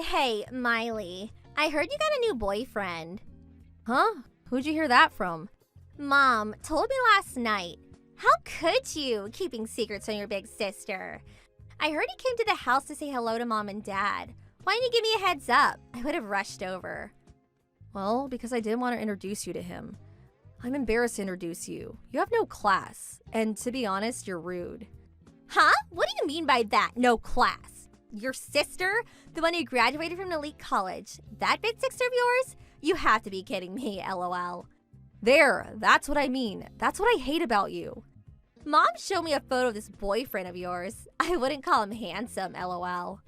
Hey, Miley, I heard you got a new boyfriend. Huh? Who'd you hear that from? Mom told me last night. How could you, keeping secrets from your big sister? I heard he came to the house to say hello to Mom and Dad. Why didn't you give me a heads up? I would have rushed over. Well, because I didn't want to introduce you to him. I'm embarrassed to introduce you. You have no class, and to be honest, you're rude. Huh? What do you mean by that, no class? Your sister? The one who graduated from an elite college? That big sister of yours? You have to be kidding me, LOL. There, that's what I mean. That's what I hate about you. Mom showed me a photo of this boyfriend of yours. I wouldn't call him handsome, LOL.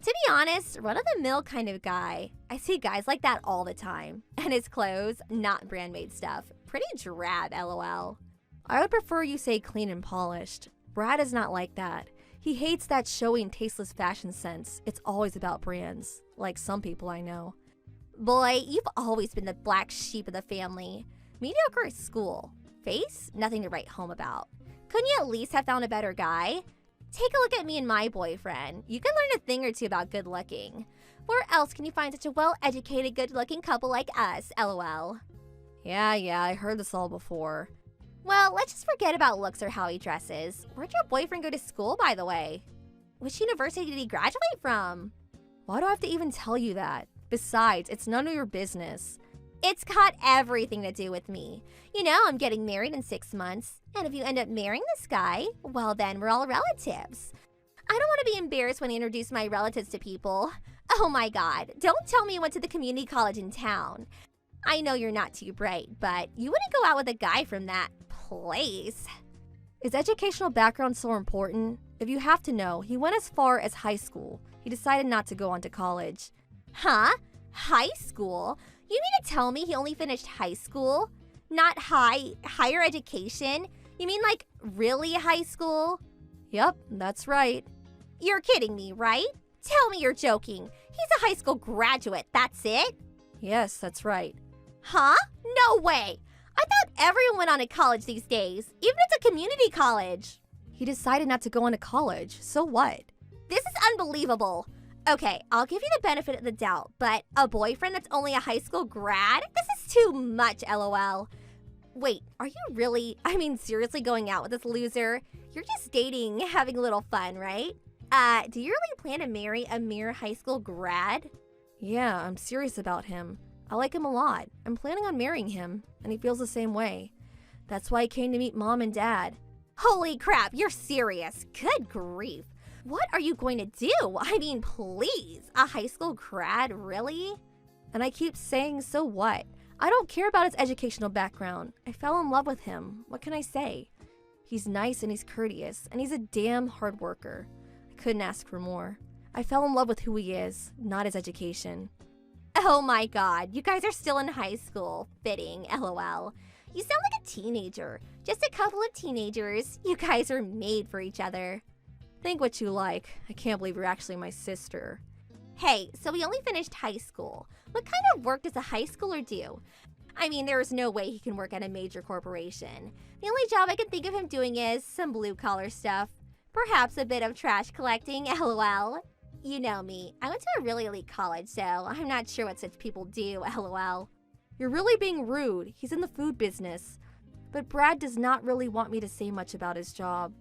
To be honest, run-of-the-mill kind of guy. I see guys like that all the time. And his clothes, not brand-made stuff. Pretty drab, LOL. I would prefer you say clean and polished. Brad is not like that. He hates that showy and tasteless fashion sense. It's always about brands, like some people I know. Boy, you've always been the black sheep of the family. Mediocre at school. Face? Nothing to write home about. Couldn't you at least have found a better guy? Take a look at me and my boyfriend. You can learn a thing or two about good looking. Where else can you find such a well-educated, good-looking couple like us, LOL? Yeah, I heard this all before. Well, let's just forget about looks or how he dresses. Where'd your boyfriend go to school, by the way? Which university did he graduate from? Why do I have to even tell you that? Besides, it's none of your business. It's got everything to do with me. You know, I'm getting married in 6 months. And if you end up marrying this guy, well then we're all relatives. I don't want to be embarrassed when I introduce my relatives to people. Oh my god, don't tell me you went to the community college in town. I know you're not too bright, but you wouldn't go out with a guy from that place. Is educational background so important? If you have to know, he went as far as high school. He decided not to go on to college. Huh? High school? You mean to tell me he only finished high school? Not higher education? You mean like really high school? Yep, that's right. You're kidding me, right? Tell me you're joking. He's a high school graduate, that's it? Yes, that's right. Huh? No way! I thought everyone went on to college these days, even if it's a community college. He decided not to go on to college, so what? This is unbelievable. Okay, I'll give you the benefit of the doubt, but a boyfriend that's only a high school grad? This is too much, LOL. Wait, are you seriously going out with this loser? You're just dating, having a little fun, right? Do you really plan to marry a mere high school grad? Yeah, I'm serious about him. I like him a lot. I'm planning on marrying him, and he feels the same way. That's why I came to meet Mom and Dad. Holy crap, you're serious. Good grief. What are you going to do? I mean, please. A high school grad, really? And I keep saying, so what? I don't care about his educational background. I fell in love with him. What can I say? He's nice and he's courteous, and he's a damn hard worker. I couldn't ask for more. I fell in love with who he is, not his education. Oh my god, you guys are still in high school. Fitting, LOL. You sound like a teenager. Just a couple of teenagers. You guys are made for each other. Think what you like. I can't believe you're actually my sister. Hey, so he only finished high school. What kind of work does a high schooler do? I mean, there is no way he can work at a major corporation. The only job I can think of him doing is some blue-collar stuff. Perhaps a bit of trash collecting, LOL. You know me. I went to a really elite college, so I'm not sure what such people do, LOL. You're really being rude. He's in the food business. But Brad does not really want me to say much about his job.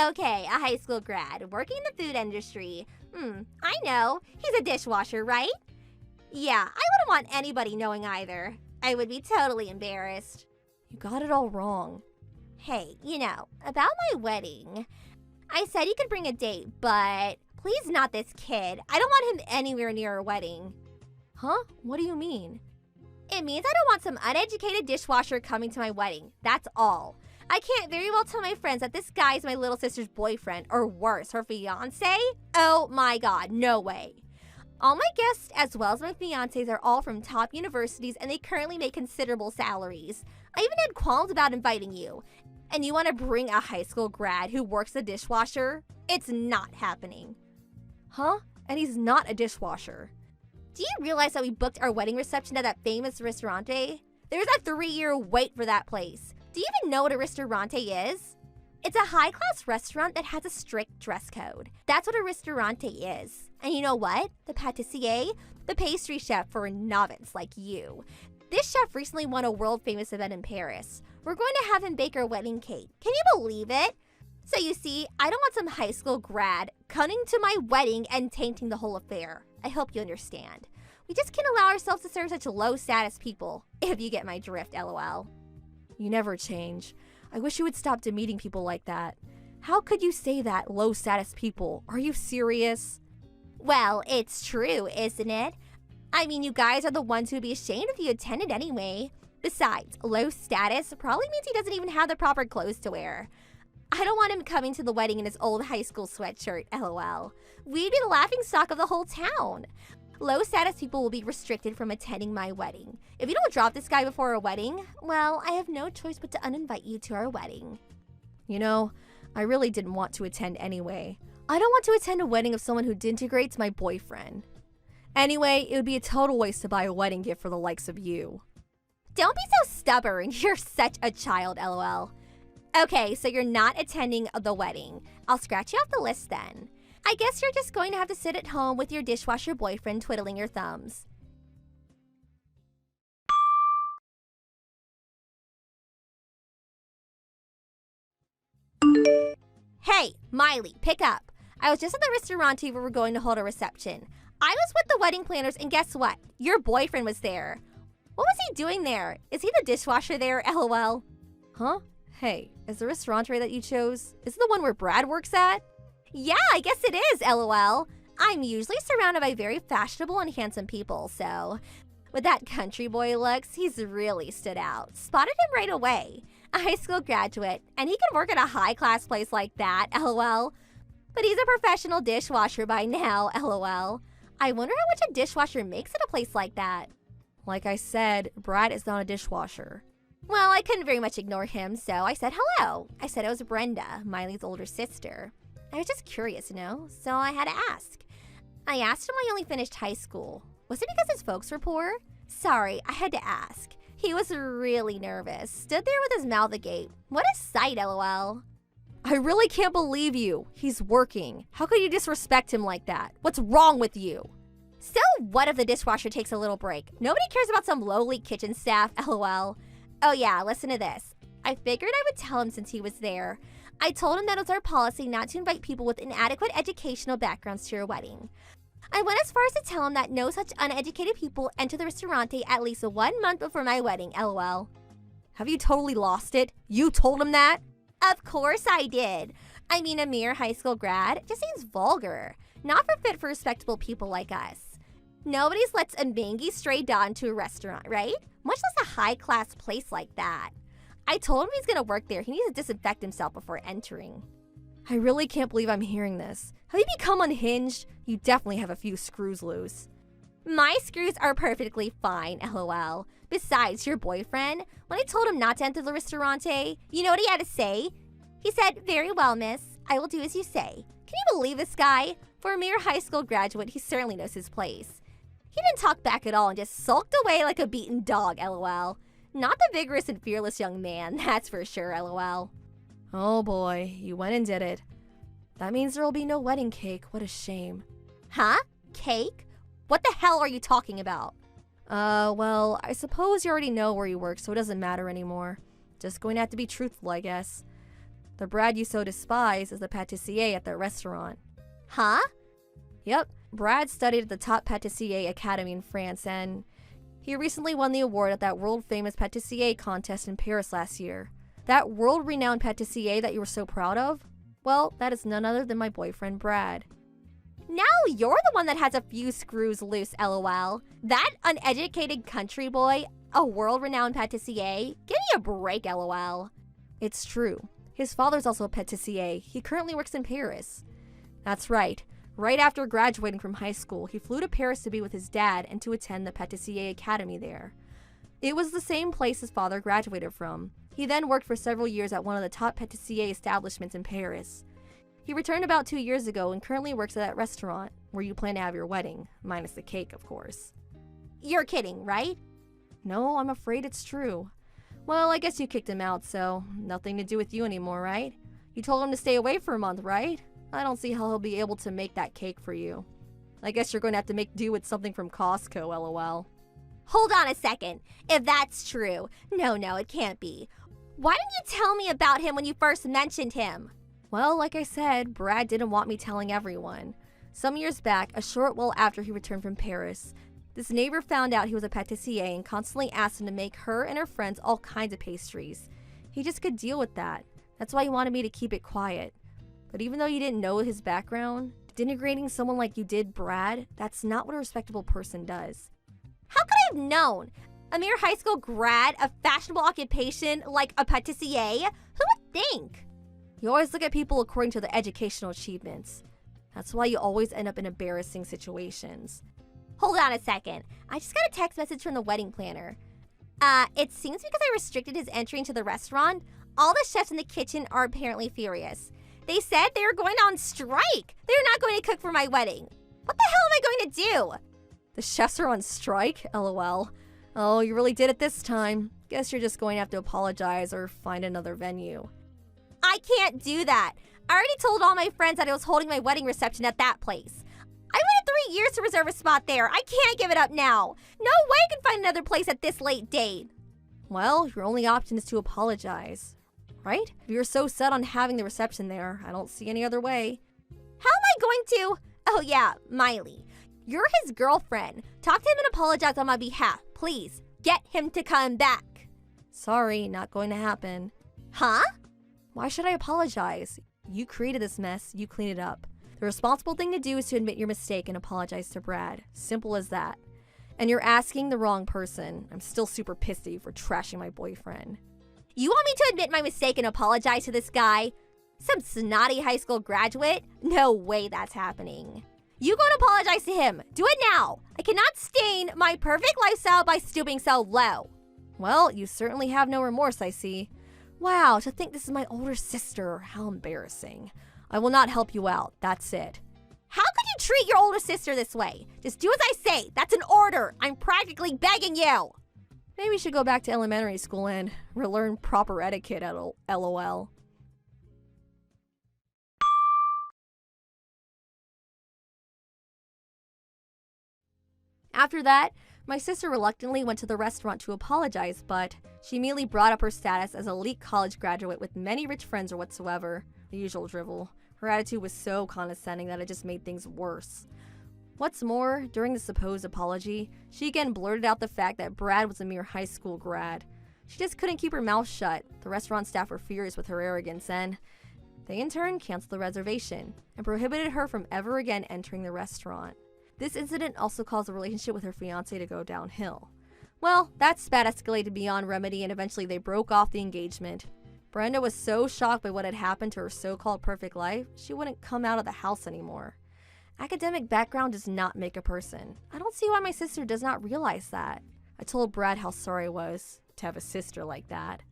Okay, a high school grad, working in the food industry. I know. He's a dishwasher, right? Yeah, I wouldn't want anybody knowing either. I would be totally embarrassed. You got it all wrong. Hey, about my wedding. I said you could bring a date, but please not this kid. I don't want him anywhere near our wedding. Huh? What do you mean? It means I don't want some uneducated dishwasher coming to my wedding. That's all. I can't very well tell my friends that this guy's my little sister's boyfriend, or worse, her fiancé. Oh my god, no way. All my guests, as well as my fiancés, are all from top universities and they currently make considerable salaries. I even had qualms about inviting you. And you want to bring a high school grad who works the dishwasher? It's not happening. Huh? And he's not a dishwasher. Do you realize that we booked our wedding reception at that famous ristorante? There's a 3-year wait for that place. Do you even know what a ristorante is? It's a high-class restaurant that has a strict dress code. That's what a ristorante is. And you know what? The pâtissier, the pastry chef for novices like you. This chef recently won a world-famous event in Paris. We're going to have him bake our wedding cake. Can you believe it? So you see, I don't want some high school grad coming to my wedding and tainting the whole affair. I hope you understand. We just can't allow ourselves to serve such low-status people, if you get my drift, lol. You never change. I wish you would stop demeaning people like that. How could you say that, low-status people? Are you serious? Well, it's true, isn't it? I mean, you guys are the ones who would be ashamed if you attended anyway. Besides, low status probably means he doesn't even have the proper clothes to wear. I don't want him coming to the wedding in his old high school sweatshirt, lol. We'd be the laughingstock of the whole town. Low status people will be restricted from attending my wedding. If you don't drop this guy before our wedding, well, I have no choice but to uninvite you to our wedding. You know, I really didn't want to attend anyway. I don't want to attend a wedding of someone who disintegrates my boyfriend. Anyway, it would be a total waste to buy a wedding gift for the likes of you. Don't be so stubborn. You're such a child, lol. Okay, so you're not attending the wedding. I'll scratch you off the list then. I guess you're just going to have to sit at home with your dishwasher boyfriend twiddling your thumbs. Hey, Miley, pick up. I was just at the restaurant where we're going to hold a reception. I was with the wedding planners, and guess what? Your boyfriend was there. What was he doing there? Is he the dishwasher there, lol? Huh? Hey, is the restaurant that you chose, is it the one where Brad works at? Yeah, I guess it is, lol. I'm usually surrounded by very fashionable and handsome people, so with that country boy looks, he's really stood out. Spotted him right away. A high school graduate, and he can work at a high-class place like that, lol. But he's a professional dishwasher by now, lol. I wonder how much a dishwasher makes at a place like that. Like I said, Brad is not a dishwasher. Well, I couldn't very much ignore him, so I said hello. I said it was Brenda, Miley's older sister. I was just curious, so I had to ask. I asked him why he only finished high school. Was it because his folks were poor? Sorry, I had to ask. He was really nervous, stood there with his mouth agape. What a sight, lol. I really can't believe you. He's working. How could you disrespect him like that? What's wrong with you? So what if the dishwasher takes a little break? Nobody cares about some lowly kitchen staff, lol. Oh yeah, listen to this. I figured I would tell him since he was there. I told him that it was our policy not to invite people with inadequate educational backgrounds to your wedding. I went as far as to tell him that no such uneducated people enter the restaurante at least 1 month before my wedding, lol. Have you totally lost it? You told him that? Of course I did. I mean, a mere high school grad just seems vulgar. Not fit for respectable people like us. Nobody's lets a mangy stray dog into a restaurant, right? Much less a high-class place like that. I told him he's gonna work there. He needs to disinfect himself before entering. I really can't believe I'm hearing this. Have you become unhinged? You definitely have a few screws loose. My screws are perfectly fine, lol. Besides, your boyfriend, when I told him not to enter the restaurante, you know what he had to say? He said, "Very well, miss. I will do as you say." Can you believe this guy? For a mere high school graduate, he certainly knows his place. He didn't talk back at all and just sulked away like a beaten dog, lol. Not the vigorous and fearless young man, that's for sure, lol. Oh boy, you went and did it. That means there will be no wedding cake. What a shame. Huh? Cake? What the hell are you talking about? Well, I suppose you already know where you work, so it doesn't matter anymore. Just going to have to be truthful, I guess. The Brad you so despise is the pâtissier at that restaurant. Huh? Yep, Brad studied at the top pâtissier academy in France, and he recently won the award at that world-famous pâtissier contest in Paris last year. That world-renowned pâtissier that you were so proud of? Well, that is none other than my boyfriend, Brad. Now you're the one that has a few screws loose, lol. That uneducated country boy, a world-renowned pâtissier? Give me a break, lol. It's true. His father's also a pâtissier. He currently works in Paris. That's right. Right after graduating from high school, he flew to Paris to be with his dad and to attend the pâtissier academy there. It was the same place his father graduated from. He then worked for several years at one of the top pâtissier establishments in Paris. He returned about 2 years ago and currently works at that restaurant where you plan to have your wedding, minus the cake, of course. You're kidding, right? No, I'm afraid it's true. Well, I guess you kicked him out, so nothing to do with you anymore, right? You told him to stay away for a month, right? I don't see how he'll be able to make that cake for you. I guess you're going to have to make do with something from Costco, lol. Hold on a second. If that's true. No, it can't be. Why didn't you tell me about him when you first mentioned him? Well, like I said, Brad didn't want me telling everyone. Some years back, a short while after he returned from Paris, this neighbor found out he was a pâtissier and constantly asked him to make her and her friends all kinds of pastries. He just could deal with that. That's why he wanted me to keep it quiet. But even though you didn't know his background, denigrating someone like you did Brad, that's not what a respectable person does. How could I have known? A mere high school grad, a fashionable occupation like a pâtissier? Who would think? You always look at people according to their educational achievements. That's why you always end up in embarrassing situations. Hold on a second. I just got a text message from the wedding planner. It seems because I restricted his entry into the restaurant, all the chefs in the kitchen are apparently furious. They said they were going on strike. They're not going to cook for my wedding. What the hell am I going to do? The chefs are on strike? LOL. Oh, you really did it this time. Guess you're just going to have to apologize or find another venue. I can't do that. I already told all my friends that I was holding my wedding reception at that place. I waited 3 years to reserve a spot there. I can't give it up now. No way I can find another place at this late date. Well, your only option is to apologize. Right? If you're so set on having the reception there, I don't see any other way. How am I going to? Oh yeah, Miley. You're his girlfriend. Talk to him and apologize on my behalf. Please, get him to come back. Sorry, not going to happen. Huh? Why should I apologize? You created this mess, you clean it up. The responsible thing to do is to admit your mistake and apologize to Brad. Simple as that. And you're asking the wrong person. I'm still super pissed at you for trashing my boyfriend. You want me to admit my mistake and apologize to this guy? Some snotty high school graduate? No way that's happening. You go and apologize to him. Do it now. I cannot stain my perfect lifestyle by stooping so low. Well, you certainly have no remorse, I see. Wow, to think this is my older sister. How embarrassing. I will not help you out. That's it. How could you treat your older sister this way? Just do as I say. That's an order. I'm practically begging you. Maybe you should go back to elementary school and relearn proper etiquette at LOL. After that, my sister reluctantly went to the restaurant to apologize, but she immediately brought up her status as an elite college graduate with many rich friends or whatsoever. The usual drivel. Her attitude was so condescending that it just made things worse. What's more, during the supposed apology, she again blurted out the fact that Brad was a mere high school grad. She just couldn't keep her mouth shut. The restaurant staff were furious with her arrogance and they in turn canceled the reservation and prohibited her from ever again entering the restaurant. This incident also caused the relationship with her fiancé to go downhill. Well, that spat escalated beyond remedy and eventually they broke off the engagement. Brenda was so shocked by what had happened to her so-called perfect life, she wouldn't come out of the house anymore. Academic background does not make a person. I don't see why my sister does not realize that. I told Brad how sorry I was to have a sister like that.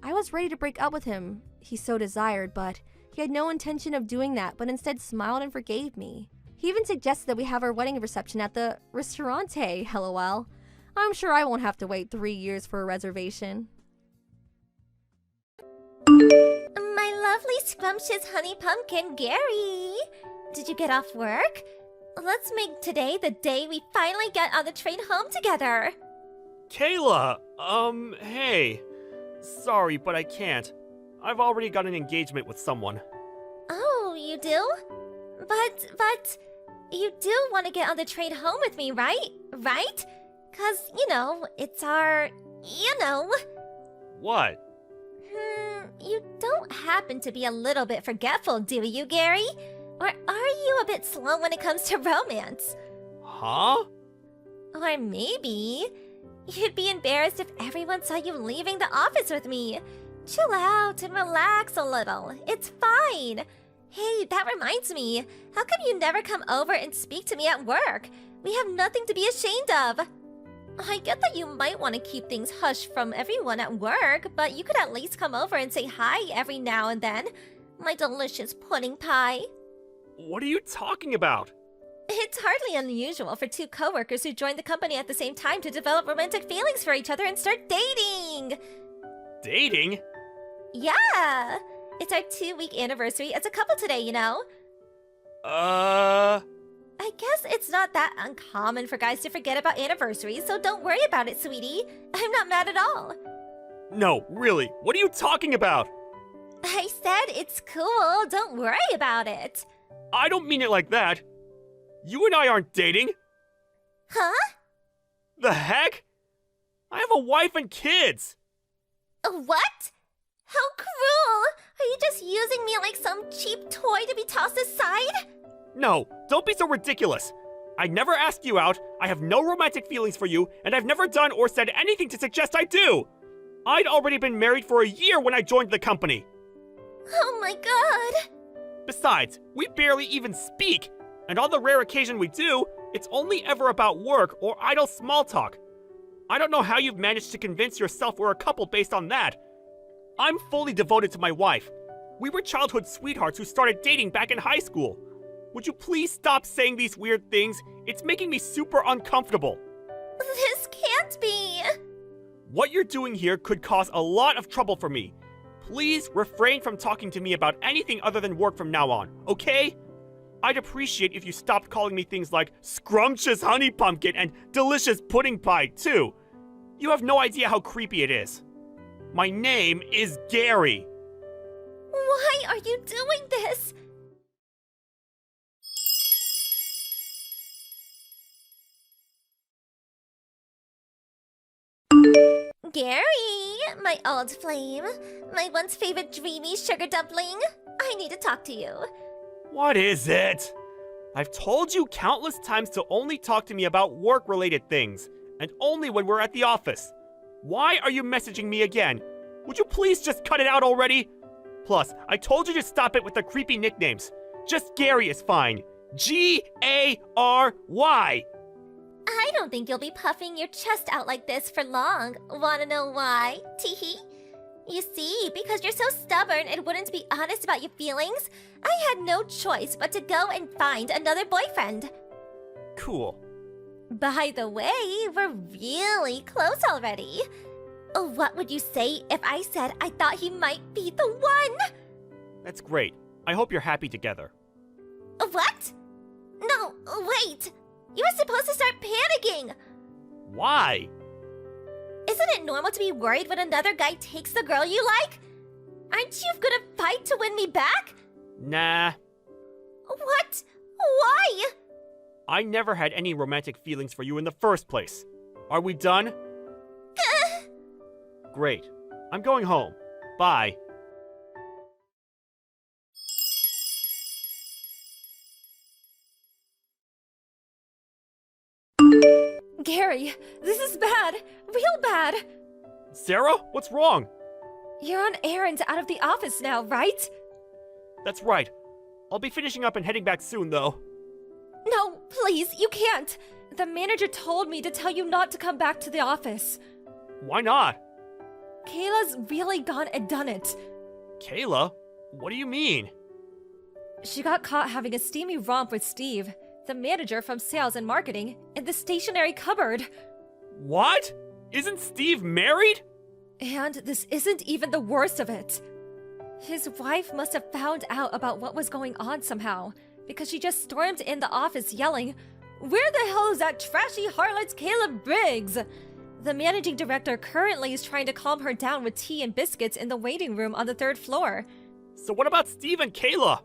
I was ready to break up with him, he so desired, but he had no intention of doing that, but instead smiled and forgave me. He even suggested that we have our wedding reception at the ristorante, lol. I'm sure I won't have to wait 3 years for a reservation. My lovely scrumptious honey pumpkin, Gary. Did you get off work? Let's make today the day we finally get on the train home together. Kayla! Hey. Sorry, but I can't. I've already got an engagement with someone. Oh, you do? But, you do want to get on the train home with me, right? Right? 'Cause, it's our, What? You don't happen to be a little bit forgetful, do you, Gary? Or are you a bit slow when it comes to romance? Huh? Or maybe you'd be embarrassed if everyone saw you leaving the office with me. Chill out and relax a little. It's fine. Hey, that reminds me. How come you never come over and speak to me at work? We have nothing to be ashamed of. I get that you might want to keep things hush from everyone at work, but you could at least come over and say hi every now and then. My delicious pudding pie. What are you talking about? It's hardly unusual for two coworkers who join the company at the same time to develop romantic feelings for each other and start dating. Dating? Yeah. It's our 2-week anniversary as a couple today, you know? I guess it's not that uncommon for guys to forget about anniversaries, so don't worry about it, sweetie. I'm not mad at all. No, really, what are you talking about? I said it's cool, don't worry about it. I don't mean it like that. You and I aren't dating. Huh? The heck? I have a wife and kids. What? How cruel! Are you just using me like some cheap toy to be tossed aside? No, don't be so ridiculous. I never asked you out, I have no romantic feelings for you, and I've never done or said anything to suggest I do. I'd already been married for a year when I joined the company. Oh my god! Besides, we barely even speak, and on the rare occasion we do, it's only ever about work or idle small talk. I don't know how you've managed to convince yourself we're a couple based on that. I'm fully devoted to my wife. We were childhood sweethearts who started dating back in high school. Would you please stop saying these weird things? It's making me super uncomfortable. This can't be! What you're doing here could cause a lot of trouble for me. Please refrain from talking to me about anything other than work from now on, okay? I'd appreciate if you stopped calling me things like scrumptious honey pumpkin and delicious pudding pie, too. You have no idea how creepy it is. My name is Gary. Why are you doing this? Gary, my old flame, my once favorite dreamy sugar dumpling, I need to talk to you. What is it? I've told you countless times to only talk to me about work-related things, and only when we're at the office. Why are you messaging me again? Would you please just cut it out already? Plus, I told you to stop it with the creepy nicknames. Just Gary is fine. Gary. I don't think you'll be puffing your chest out like this for long. Wanna know why? Teehee. You see, because you're so stubborn and wouldn't be honest about your feelings, I had no choice but to go and find another boyfriend. Cool. By the way, we're really close already. What would you say if I said I thought he might be the one? That's great. I hope you're happy together. What? No, wait. You were supposed to start panicking. Why? Isn't it normal to be worried when another guy takes the girl you like? Aren't you gonna fight to win me back? Nah. What? Why? I never had any romantic feelings for you in the first place. Are we done? Great. I'm going home. Bye. Gary, this is bad. Real bad. Sarah, what's wrong? You're on errands out of the office now, right? That's right. I'll be finishing up and heading back soon, though. No, please, you can't. The manager told me to tell you not to come back to the office. Why not? Kayla's really gone and done it. Kayla? What do you mean? She got caught having a steamy romp with Steve, the manager from sales and marketing, in the stationery cupboard. What? Isn't Steve married? And this isn't even the worst of it. His wife must have found out about what was going on somehow, because she just stormed in the office yelling, "Where the hell is that trashy harlot Kayla Briggs?" The managing director currently is trying to calm her down with tea and biscuits in the waiting room on the 3rd floor. So what about Steve and Kayla?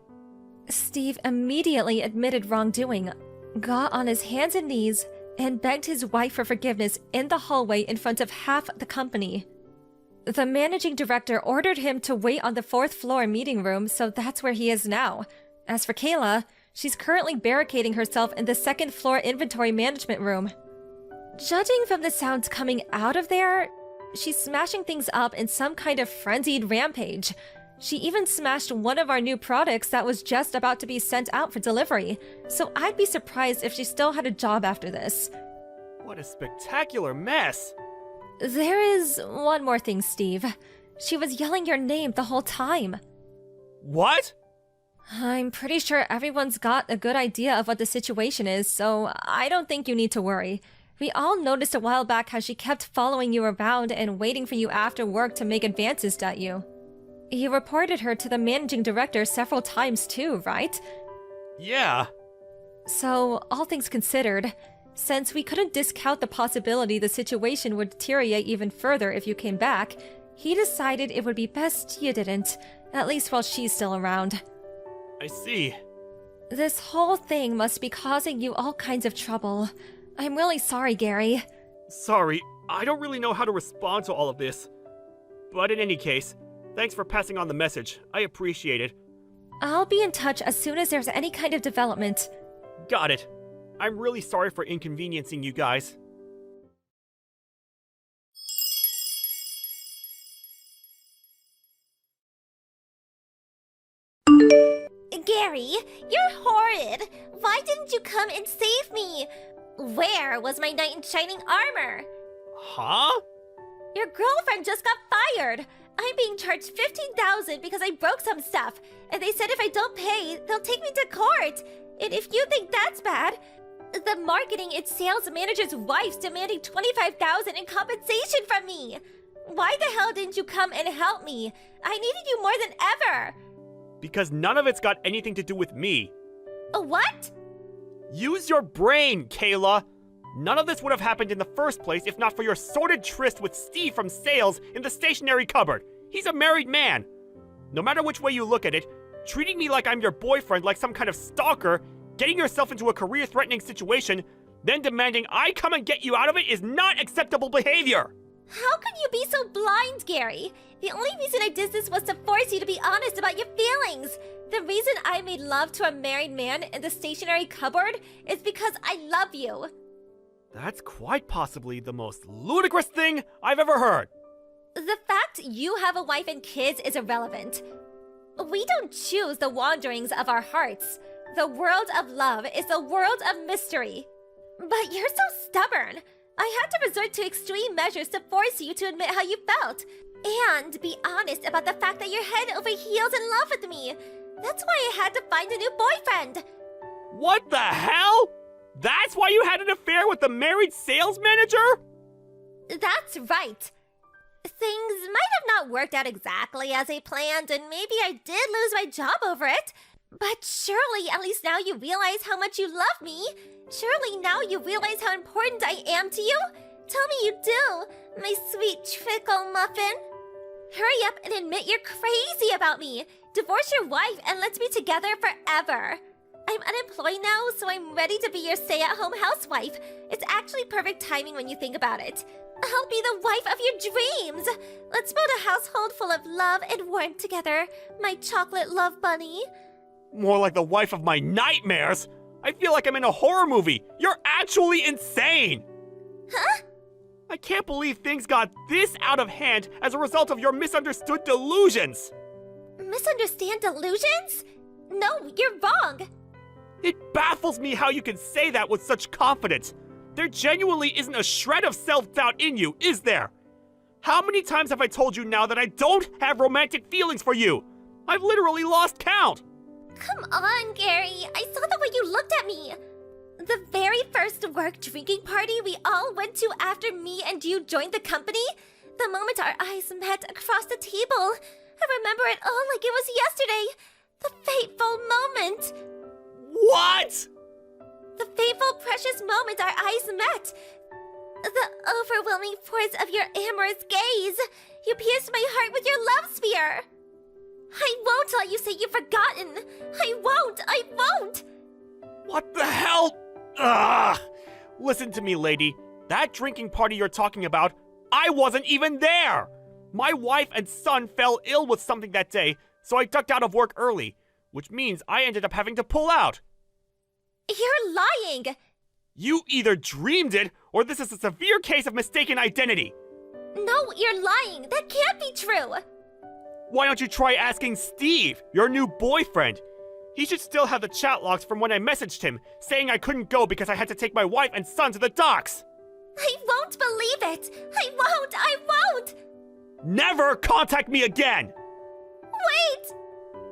Steve immediately admitted wrongdoing, got on his hands and knees, and begged his wife for forgiveness in the hallway in front of half the company. The managing director ordered him to wait on the 4th floor meeting room, so that's where he is now. As for Kayla, she's currently barricading herself in the 2nd floor inventory management room. Judging from the sounds coming out of there, she's smashing things up in some kind of frenzied rampage. She even smashed one of our new products that was just about to be sent out for delivery, so I'd be surprised if she still had a job after this. What a spectacular mess! There is one more thing, Steve. She was yelling your name the whole time. What? I'm pretty sure everyone's got a good idea of what the situation is, so I don't think you need to worry. We all noticed a while back how she kept following you around and waiting for you after work to make advances at you. You reported her to the managing director several times too, right? Yeah. So, all things considered, since we couldn't discount the possibility the situation would deteriorate even further if you came back, he decided it would be best you didn't, at least while she's still around. I see. This whole thing must be causing you all kinds of trouble. I'm really sorry, Gary. Sorry, I don't really know how to respond to all of this. But in any case, thanks for passing on the message. I appreciate it. I'll be in touch as soon as there's any kind of development. Got it. I'm really sorry for inconveniencing you guys. Gary, you're horrid. Why didn't you come and save me? Where was my knight in shining armor? Huh? Your girlfriend just got fired. I'm being charged $15,000 because I broke some stuff, and they said if I don't pay, they'll take me to court. And if you think that's bad, the marketing and sales manager's wife's demanding $25,000 in compensation from me. Why the hell didn't you come and help me? I needed you more than ever. Because none of it's got anything to do with me. What? Use your brain, Kayla! None of this would have happened in the first place if not for your sordid tryst with Steve from sales in the stationery cupboard. He's a married man. No matter which way you look at it, treating me like I'm your boyfriend like some kind of stalker, getting yourself into a career-threatening situation, then demanding I come and get you out of it is not acceptable behavior! How can you be so blind, Gary? The only reason I did this was to force you to be honest about your feelings. The reason I made love to a married man in the stationery cupboard is because I love you. That's quite possibly the most ludicrous thing I've ever heard. The fact you have a wife and kids is irrelevant. We don't choose the wanderings of our hearts. The world of love is a world of mystery. But you're so stubborn. I had to resort to extreme measures to force you to admit how you felt. And be honest about the fact that you're head over heels in love with me. That's why I had to find a new boyfriend. What the hell? That's why you had an affair with the married sales manager? That's right. Things might have not worked out exactly as I planned, and maybe I did lose my job over it. But surely at least now you realize how much you love me. Surely now you realize how important I am to you. Tell me you do, my sweet trickle muffin. Hurry up and admit you're crazy about me. Divorce your wife and let's be together forever. I'm unemployed now, so I'm ready to be your stay-at-home housewife. It's actually perfect timing when you think about it. I'll be the wife of your dreams. Let's build a household full of love and warmth together, my chocolate love bunny. More like the wife of my nightmares. I feel like I'm in a horror movie. You're actually insane. Huh? I can't believe things got this out of hand as a result of your misunderstood delusions. Misunderstand delusions? No, you're wrong. It baffles me how you can say that with such confidence. There genuinely isn't a shred of self-doubt in you, is there? How many times have I told you now that I don't have romantic feelings for you? I've literally lost count. Come on, Gary. I saw the way you looked at me. The very first work drinking party we all went to after me and you joined the company, the moment our eyes met across the table. I remember it all like it was yesterday. The fateful moment. What? The fateful, precious moment our eyes met. The overwhelming force of your amorous gaze. You pierced my heart with your love spear. I won't let you say you've forgotten. I won't. What the hell? Ugh! Listen to me, lady. That drinking party you're talking about, I wasn't even there! My wife and son fell ill with something that day, so I ducked out of work early, which means I ended up having to pull out. You're lying! You either dreamed it, or this is a severe case of mistaken identity. No, you're lying. That can't be true. Why don't you try asking Steve, your new boyfriend? He should still have the chat logs from when I messaged him, saying I couldn't go because I had to take my wife and son to the docks. I won't believe it. I won't. Never contact me again! Wait!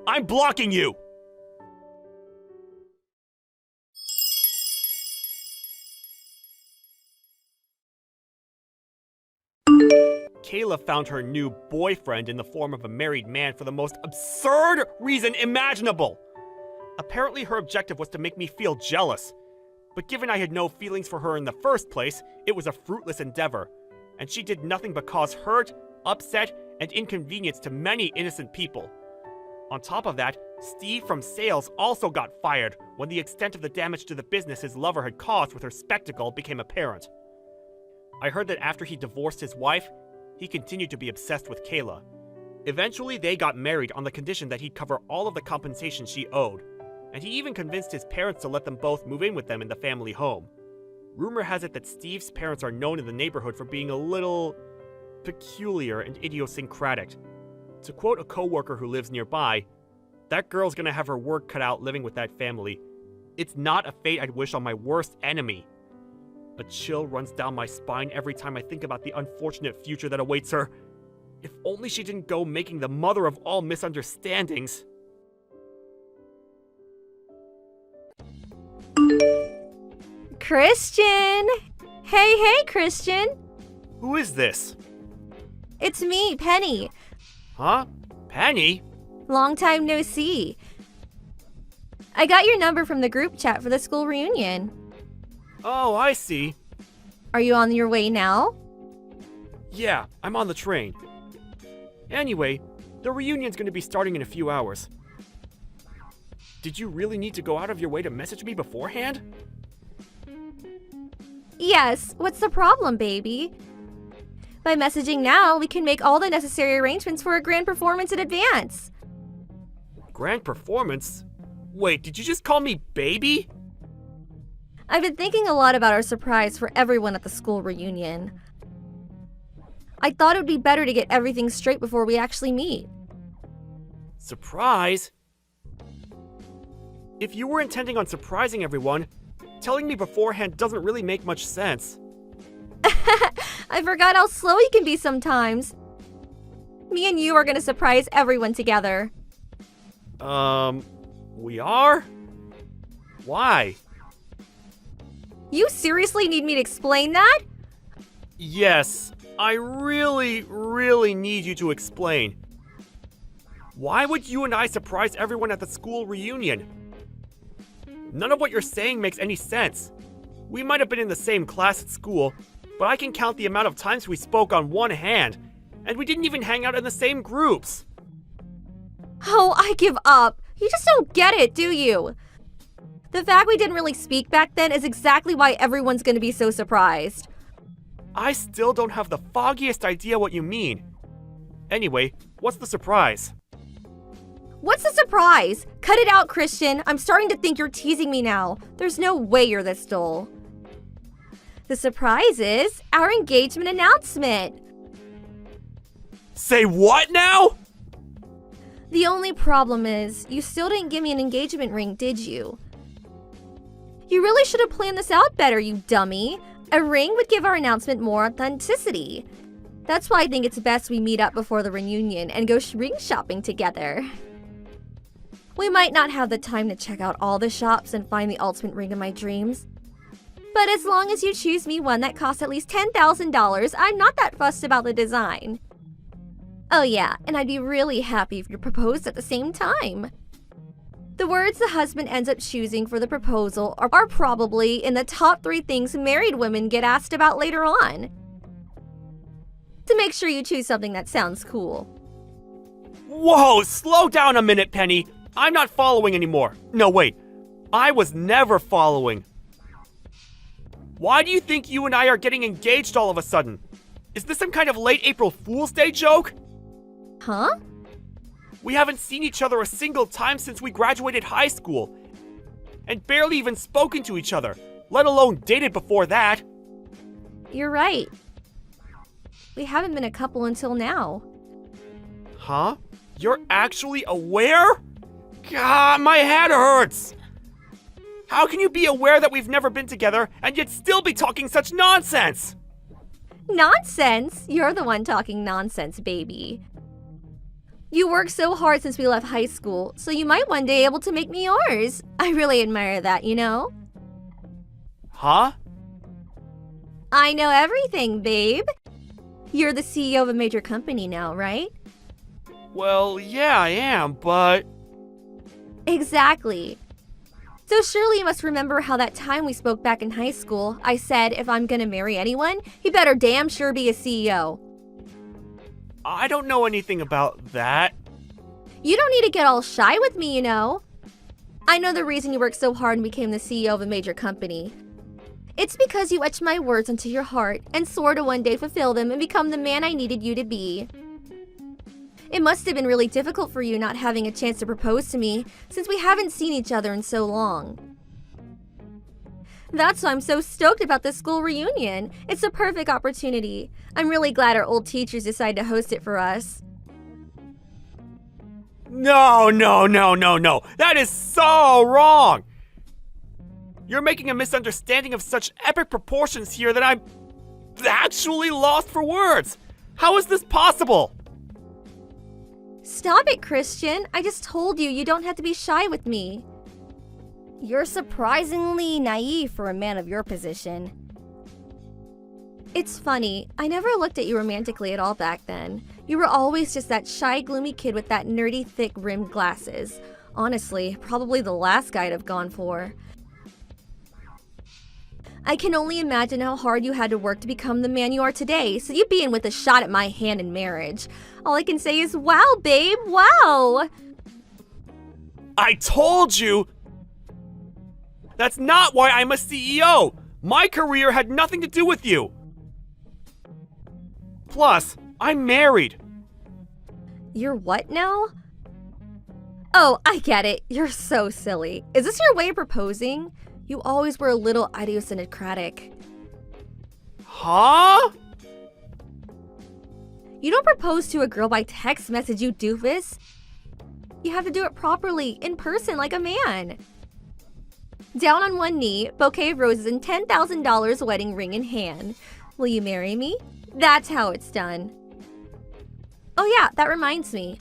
I'm blocking you! Kayla found her new boyfriend in the form of a married man for the most absurd reason imaginable. Apparently her objective was to make me feel jealous. But given I had no feelings for her in the first place, it was a fruitless endeavor. And she did nothing but cause hurt, upset, and inconvenience to many innocent people. On top of that, Steve from sales also got fired when the extent of the damage to the business his lover had caused with her spectacle became apparent. I heard that after he divorced his wife, he continued to be obsessed with Kayla. Eventually, they got married on the condition that he'd cover all of the compensation she owed, and he even convinced his parents to let them both move in with them in the family home. Rumor has it that Steve's parents are known in the neighborhood for being a little peculiar and idiosyncratic. To quote a coworker who lives nearby, "That girl's gonna have her work cut out living with that family. It's not a fate I'd wish on my worst enemy." A chill runs down my spine every time I think about the unfortunate future that awaits her. If only she didn't go making the mother of all misunderstandings. Christian! Hey, Christian! Who is this? It's me, Penny. Huh? Penny? Long time no see. I got your number from the group chat for the school reunion. Oh, I see. Are you on your way now? Yeah, I'm on the train. Anyway, the reunion's gonna be starting in a few hours. Did you really need to go out of your way to message me beforehand? Yes, what's the problem, baby? By messaging now, we can make all the necessary arrangements for a grand performance in advance. Grand performance? Wait, did you just call me baby? I've been thinking a lot about our surprise for everyone at the school reunion. I thought it would be better to get everything straight before we actually meet. Surprise? If you were intending on surprising everyone, telling me beforehand doesn't really make much sense. I forgot how slow you can be sometimes. Me and you are gonna surprise everyone together. We are? Why? You seriously need me to explain that? Yes, I really need you to explain. Why would you and I surprise everyone at the school reunion? None of what you're saying makes any sense. We might have been in the same class at school, but I can count the amount of times we spoke on one hand, and we didn't even hang out in the same groups. Oh, I give up. You just don't get it, do you? The fact we didn't really speak back then is exactly why everyone's gonna be so surprised. I still don't have the foggiest idea what you mean. Anyway, what's the surprise? What's the surprise? Cut it out, Christian. I'm starting to think you're teasing me now. There's no way you're this dull. The surprise is our engagement announcement. Say what now? The only problem is, you still didn't give me an engagement ring, did you? You really should have planned this out better, you dummy. A ring would give our announcement more authenticity. That's why I think it's best we meet up before the reunion and go ring shopping together. We might not have the time to check out all the shops and find the ultimate ring of my dreams. But as long as you choose me one that costs at least $10,000, I'm not that fussed about the design. Oh yeah, and I'd be really happy if you proposed at the same time. The words the husband ends up choosing for the proposal are probably in the top 3 things married women get asked about later on. To make sure you choose something that sounds cool. Whoa, slow down a minute, Penny. I'm not following anymore. No, wait. I was never following. Why do you think you and I are getting engaged all of a sudden? Is this some kind of late April Fool's Day joke? Huh? We haven't seen each other a single time since we graduated high school. And barely even spoken to each other, let alone dated before that. You're right. We haven't been a couple until now. Huh? You're actually aware? God, my head hurts! How can you be aware that we've never been together and yet still be talking such nonsense? Nonsense? You're the one talking nonsense, baby. You worked so hard since we left high school, so you might one day able to make me yours. I really admire that, you know? Huh? I know everything, babe. You're the CEO of a major company now, right? Well, yeah, I am, but... Exactly. So surely you must remember how that time we spoke back in high school, I said if I'm gonna marry anyone, he better damn sure be a CEO. I don't know anything about that. You don't need to get all shy with me, you know. I know the reason you worked so hard and became the CEO of a major company. It's because you etched my words into your heart and swore to one day fulfill them and become the man I needed you to be. It must have been really difficult for you not having a chance to propose to me since we haven't seen each other in so long. That's why I'm so stoked about this school reunion. It's a perfect opportunity. I'm really glad our old teachers decided to host it for us. No. That is so wrong. You're making a misunderstanding of such epic proportions here that I'm actually lost for words. How is this possible? Stop it, Christian. I just told you don't have to be shy with me. You're surprisingly naive for a man of your position. It's funny, I never looked at you romantically at all back then. You were always just that shy, gloomy kid with that nerdy, thick-rimmed glasses. Honestly, probably the last guy I'd have gone for. I can only imagine how hard you had to work to become the man you are today, so you being with a shot at my hand in marriage. All I can say is, wow, babe, wow! I told you! That's not why I'm a CEO! My career had nothing to do with you! Plus, I'm married. You're what now? Oh, I get it. You're so silly. Is this your way of proposing? You always were a little idiosyncratic. Huh? You don't propose to a girl by text message, you doofus. You have to do it properly, in person, like a man. Down on one knee, bouquet of roses and $10,000 wedding ring in hand. Will you marry me? That's how it's done. Oh yeah, that reminds me.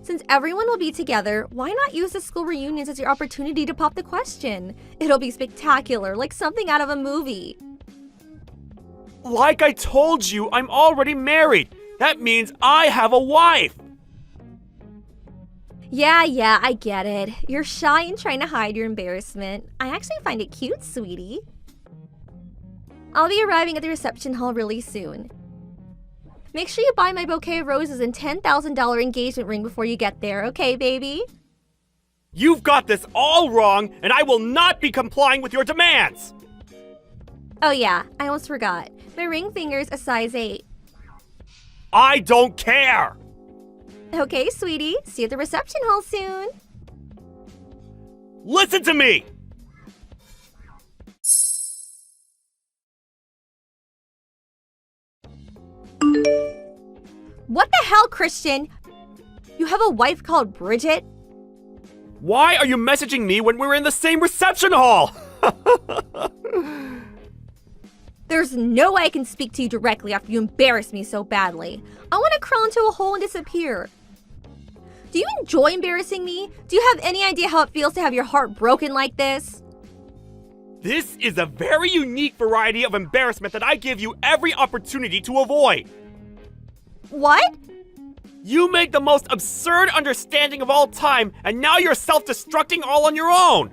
Since everyone will be together, why not use the school reunions as your opportunity to pop the question? It'll be spectacular, like something out of a movie. Like I told you, I'm already married. That means I have a wife. Yeah, I get it. You're shy and trying to hide your embarrassment. I actually find it cute, sweetie. I'll be arriving at the reception hall really soon. Make sure you buy my bouquet of roses and $10,000 engagement ring before you get there, okay, baby? You've got this all wrong, and I will not be complying with your demands! Oh yeah, I almost forgot. My ring finger's a size 8. I don't care! Okay, sweetie. See you at the reception hall soon. Listen to me! What the hell, Christian? You have a wife called Bridget? Why are you messaging me when we're in the same reception hall? There's no way I can speak to you directly after you embarrass me so badly. I want to crawl into a hole and disappear. Do you enjoy embarrassing me? Do you have any idea how it feels to have your heart broken like this? This is a very unique variety of embarrassment that I give you every opportunity to avoid. What? You made the most absurd understanding of all time, and now you're self-destructing all on your own.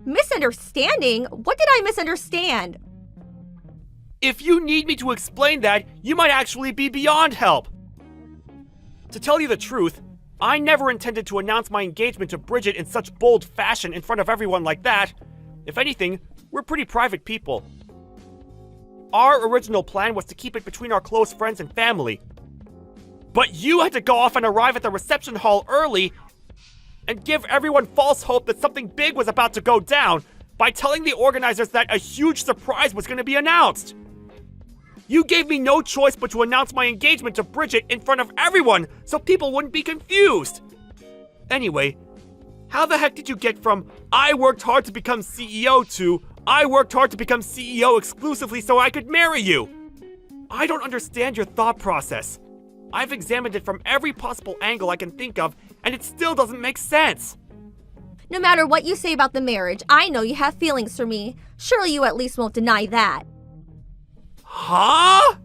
Misunderstanding? What did I misunderstand? If you need me to explain that, you might actually be beyond help. To tell you the truth, I never intended to announce my engagement to Bridget in such bold fashion in front of everyone like that. If anything, we're pretty private people. Our original plan was to keep it between our close friends and family. But you had to go off and arrive at the reception hall early and give everyone false hope that something big was about to go down by telling the organizers that a huge surprise was going to be announced. You gave me no choice but to announce my engagement to Bridget in front of everyone so people wouldn't be confused. Anyway, how the heck did you get from I worked hard to become CEO to I worked hard to become CEO exclusively so I could marry you? I don't understand your thought process. I've examined it from every possible angle I can think of, and it still doesn't make sense. No matter what you say about the marriage, I know you have feelings for me. Surely you at least won't deny that. Huh?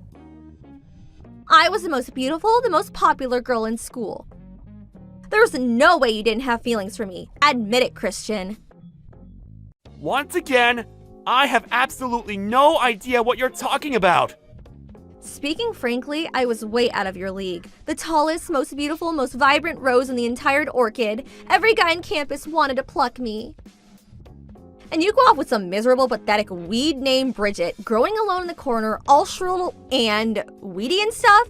I was the most beautiful, the most popular girl in school. There's no way you didn't have feelings for me. Admit it, Christian. Once again, I have absolutely no idea what you're talking about. Speaking frankly, I was way out of your league. The tallest, most beautiful, most vibrant rose in the entire orchid. Every guy on campus wanted to pluck me. And you go off with some miserable, pathetic weed named Bridget, growing alone in the corner, all shrill and weedy and stuff?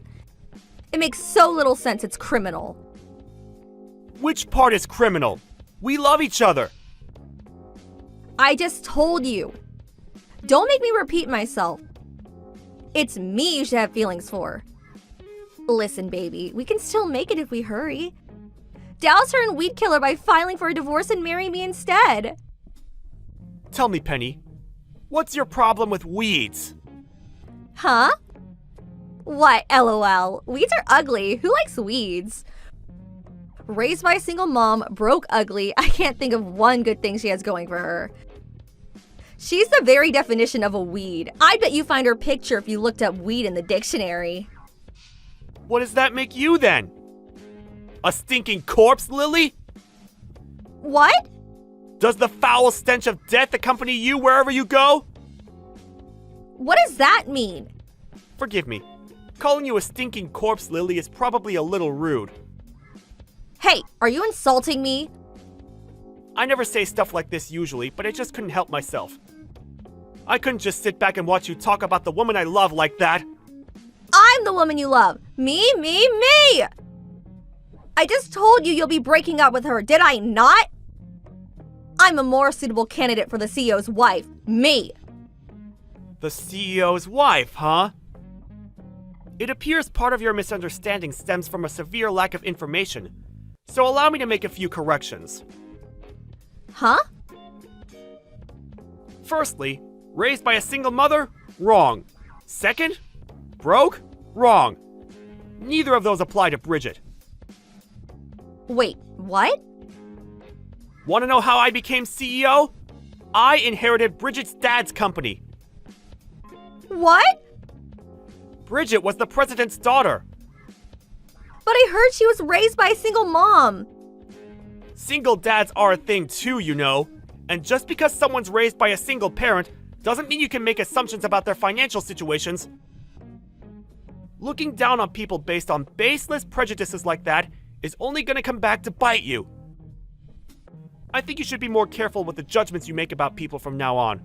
It makes so little sense, it's criminal. Which part is criminal? We love each other. I just told you. Don't make me repeat myself. It's me you should have feelings for. Listen, baby, we can still make it if we hurry. Douse her and weed kill her by filing for a divorce and marry me instead. Tell me, Penny, what's your problem with weeds? Huh? What, LOL? Weeds are ugly. Who likes weeds? Raised by a single mom, broke ugly, I can't think of one good thing she has going for her. She's the very definition of a weed. I bet you find her picture if you looked up weed in the dictionary. What does that make you then? A stinking corpse, Lily? What? Does the foul stench of death accompany you wherever you go? What does that mean? Forgive me. Calling you a stinking corpse, Lily, is probably a little rude. Hey, are you insulting me? I never say stuff like this usually, but I just couldn't help myself. I couldn't just sit back and watch you talk about the woman I love like that. I'm the woman you love. Me. I just told you you'll be breaking up with her, did I not? I'm a more suitable candidate for the CEO's wife. Me. The CEO's wife, huh? It appears part of your misunderstanding stems from a severe lack of information, so allow me to make a few corrections. Huh? Firstly, raised by a single mother? Wrong. Second, broke? Wrong. Neither of those apply to Bridget. Wait, what? Want to know how I became CEO? I inherited Bridget's dad's company. What? Bridget was the president's daughter. But I heard she was raised by a single mom. Single dads are a thing too, you know. And just because someone's raised by a single parent doesn't mean you can make assumptions about their financial situations. Looking down on people based on baseless prejudices like that is only going to come back to bite you. I think you should be more careful with the judgments you make about people from now on.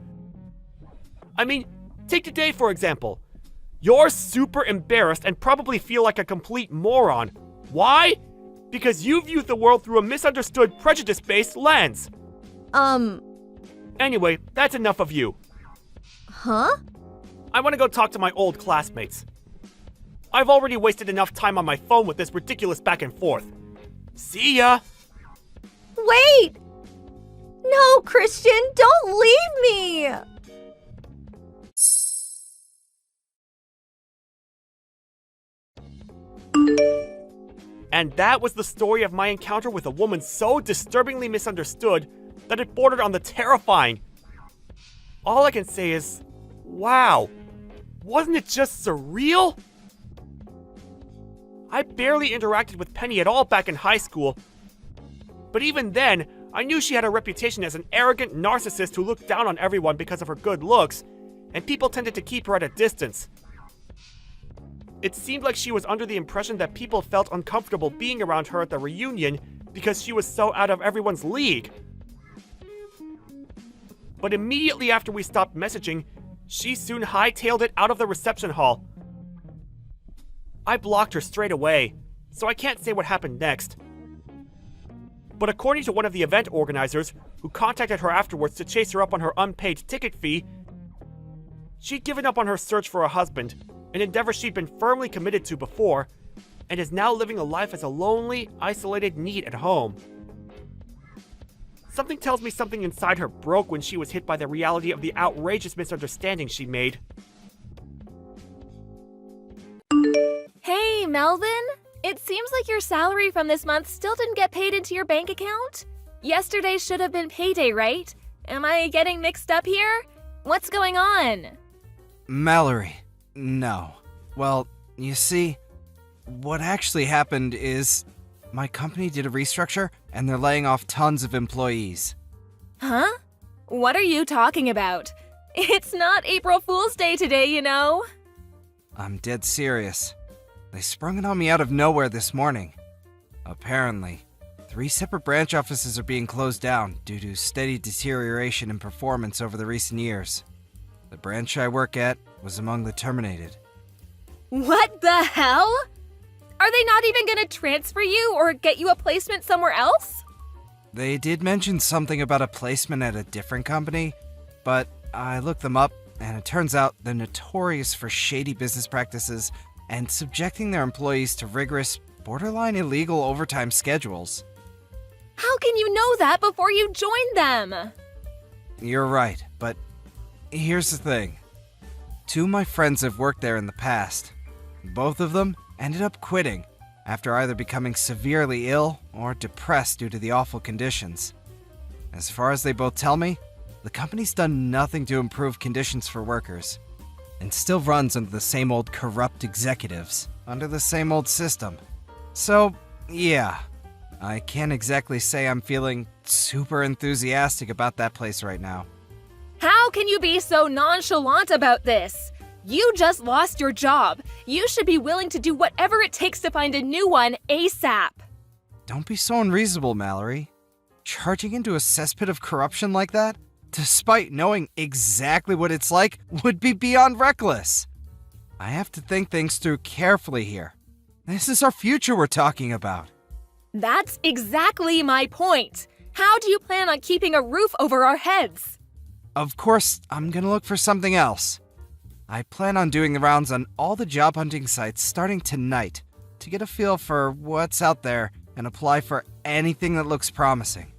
I mean, take today for example. You're super embarrassed and probably feel like a complete moron. Why? Because you view the world through a misunderstood, prejudice-based lens. Anyway, that's enough of you. Huh? I want to go talk to my old classmates. I've already wasted enough time on my phone with this ridiculous back and forth. See ya! Wait! No, Christian, don't leave me! And that was the story of my encounter with a woman so disturbingly misunderstood that it bordered on the terrifying. All I can say is, wow, wasn't it just surreal? I barely interacted with Penny at all back in high school, but even then, I knew she had a reputation as an arrogant narcissist who looked down on everyone because of her good looks, and people tended to keep her at a distance. It seemed like she was under the impression that people felt uncomfortable being around her at the reunion because she was so out of everyone's league. But immediately after we stopped messaging, she soon hightailed it out of the reception hall. I blocked her straight away, so I can't say what happened next. But according to one of the event organizers, who contacted her afterwards to chase her up on her unpaid ticket fee, she'd given up on her search for a husband, an endeavor she'd been firmly committed to before, and is now living a life as a lonely, isolated NEET at home. Something tells me something inside her broke when she was hit by the reality of the outrageous misunderstanding she made. Hey, Melvin! It seems like your salary from this month still didn't get paid into your bank account? Yesterday should have been payday, right? Am I getting mixed up here? What's going on? Mallory, No. Well, you see, what actually happened is my company did a restructure and they're laying off tons of employees. Huh? What are you talking about? It's not April Fool's Day today, you know. I'm dead serious. They sprung it on me out of nowhere this morning. Apparently, 3 separate branch offices are being closed down due to steady deterioration in performance over the recent years. The branch I work at was among the terminated. What the hell? Are they not even gonna transfer you or get you a placement somewhere else? They did mention something about a placement at a different company, but I looked them up, and it turns out they're notorious for shady business practices and subjecting their employees to rigorous, borderline illegal overtime schedules. How can you know that before you join them? You're right, but here's the thing. 2 of my friends have worked there in the past. Both of them ended up quitting after either becoming severely ill or depressed due to the awful conditions. As far as they both tell me, the company's done nothing to improve conditions for workers, and still runs under the same old corrupt executives, under the same old system. So, yeah, I can't exactly say I'm feeling super enthusiastic about that place right now. How can you be so nonchalant about this? You just lost your job. You should be willing to do whatever it takes to find a new one ASAP. Don't be so unreasonable, Mallory. Charging into a cesspit of corruption like that, despite knowing exactly what it's like, would be beyond reckless. I have to think things through carefully here. This is our future we're talking about. That's exactly my point. How do you plan on keeping a roof over our heads? Of course, I'm gonna look for something else. I plan on doing the rounds on all the job hunting sites starting tonight to get a feel for what's out there and apply for anything that looks promising.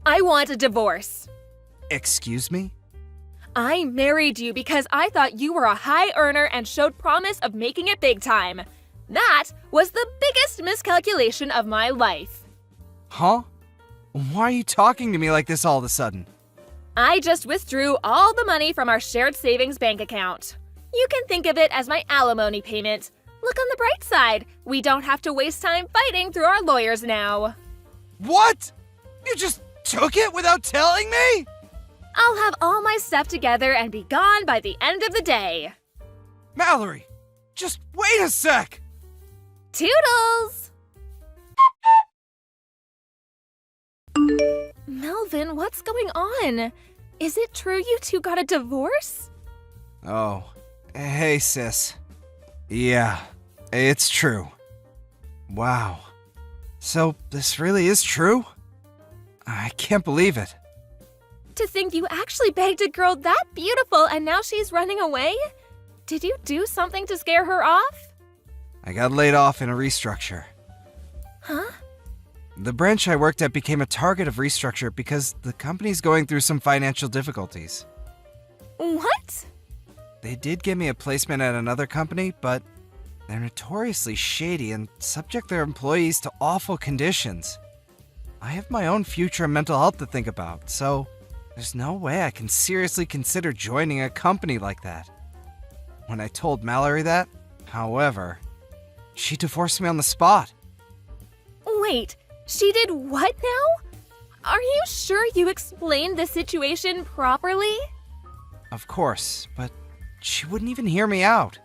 I want a divorce. Excuse me? I married you because I thought you were a high earner and showed promise of making it big time. That was the biggest miscalculation of my life. Huh? Why are you talking to me like this all of a sudden? I just withdrew all the money from our shared savings bank account. You can think of it as my alimony payment. Look on the bright side. We don't have to waste time fighting through our lawyers now. What? You just took it without telling me? I'll have all my stuff together and be gone by the end of the day. Mallory, just wait a sec! Toodles! Melvin, what's going on? Is it true you two got a divorce? Oh, hey sis. Yeah, it's true. Wow. So, this really is true? I can't believe it. To think you actually begged a girl that beautiful and now she's running away? Did you do something to scare her off? I got laid off in a restructure. Huh? The branch I worked at became a target of restructure because the company's going through some financial difficulties. What? They did give me a placement at another company, but they're notoriously shady and subject their employees to awful conditions. I have my own future and mental health to think about, so there's no way I can seriously consider joining a company like that. When I told Mallory that, however, she divorced me on the spot. Wait, she did what now? Are you sure you explained the situation properly? Of course, but she wouldn't even hear me out.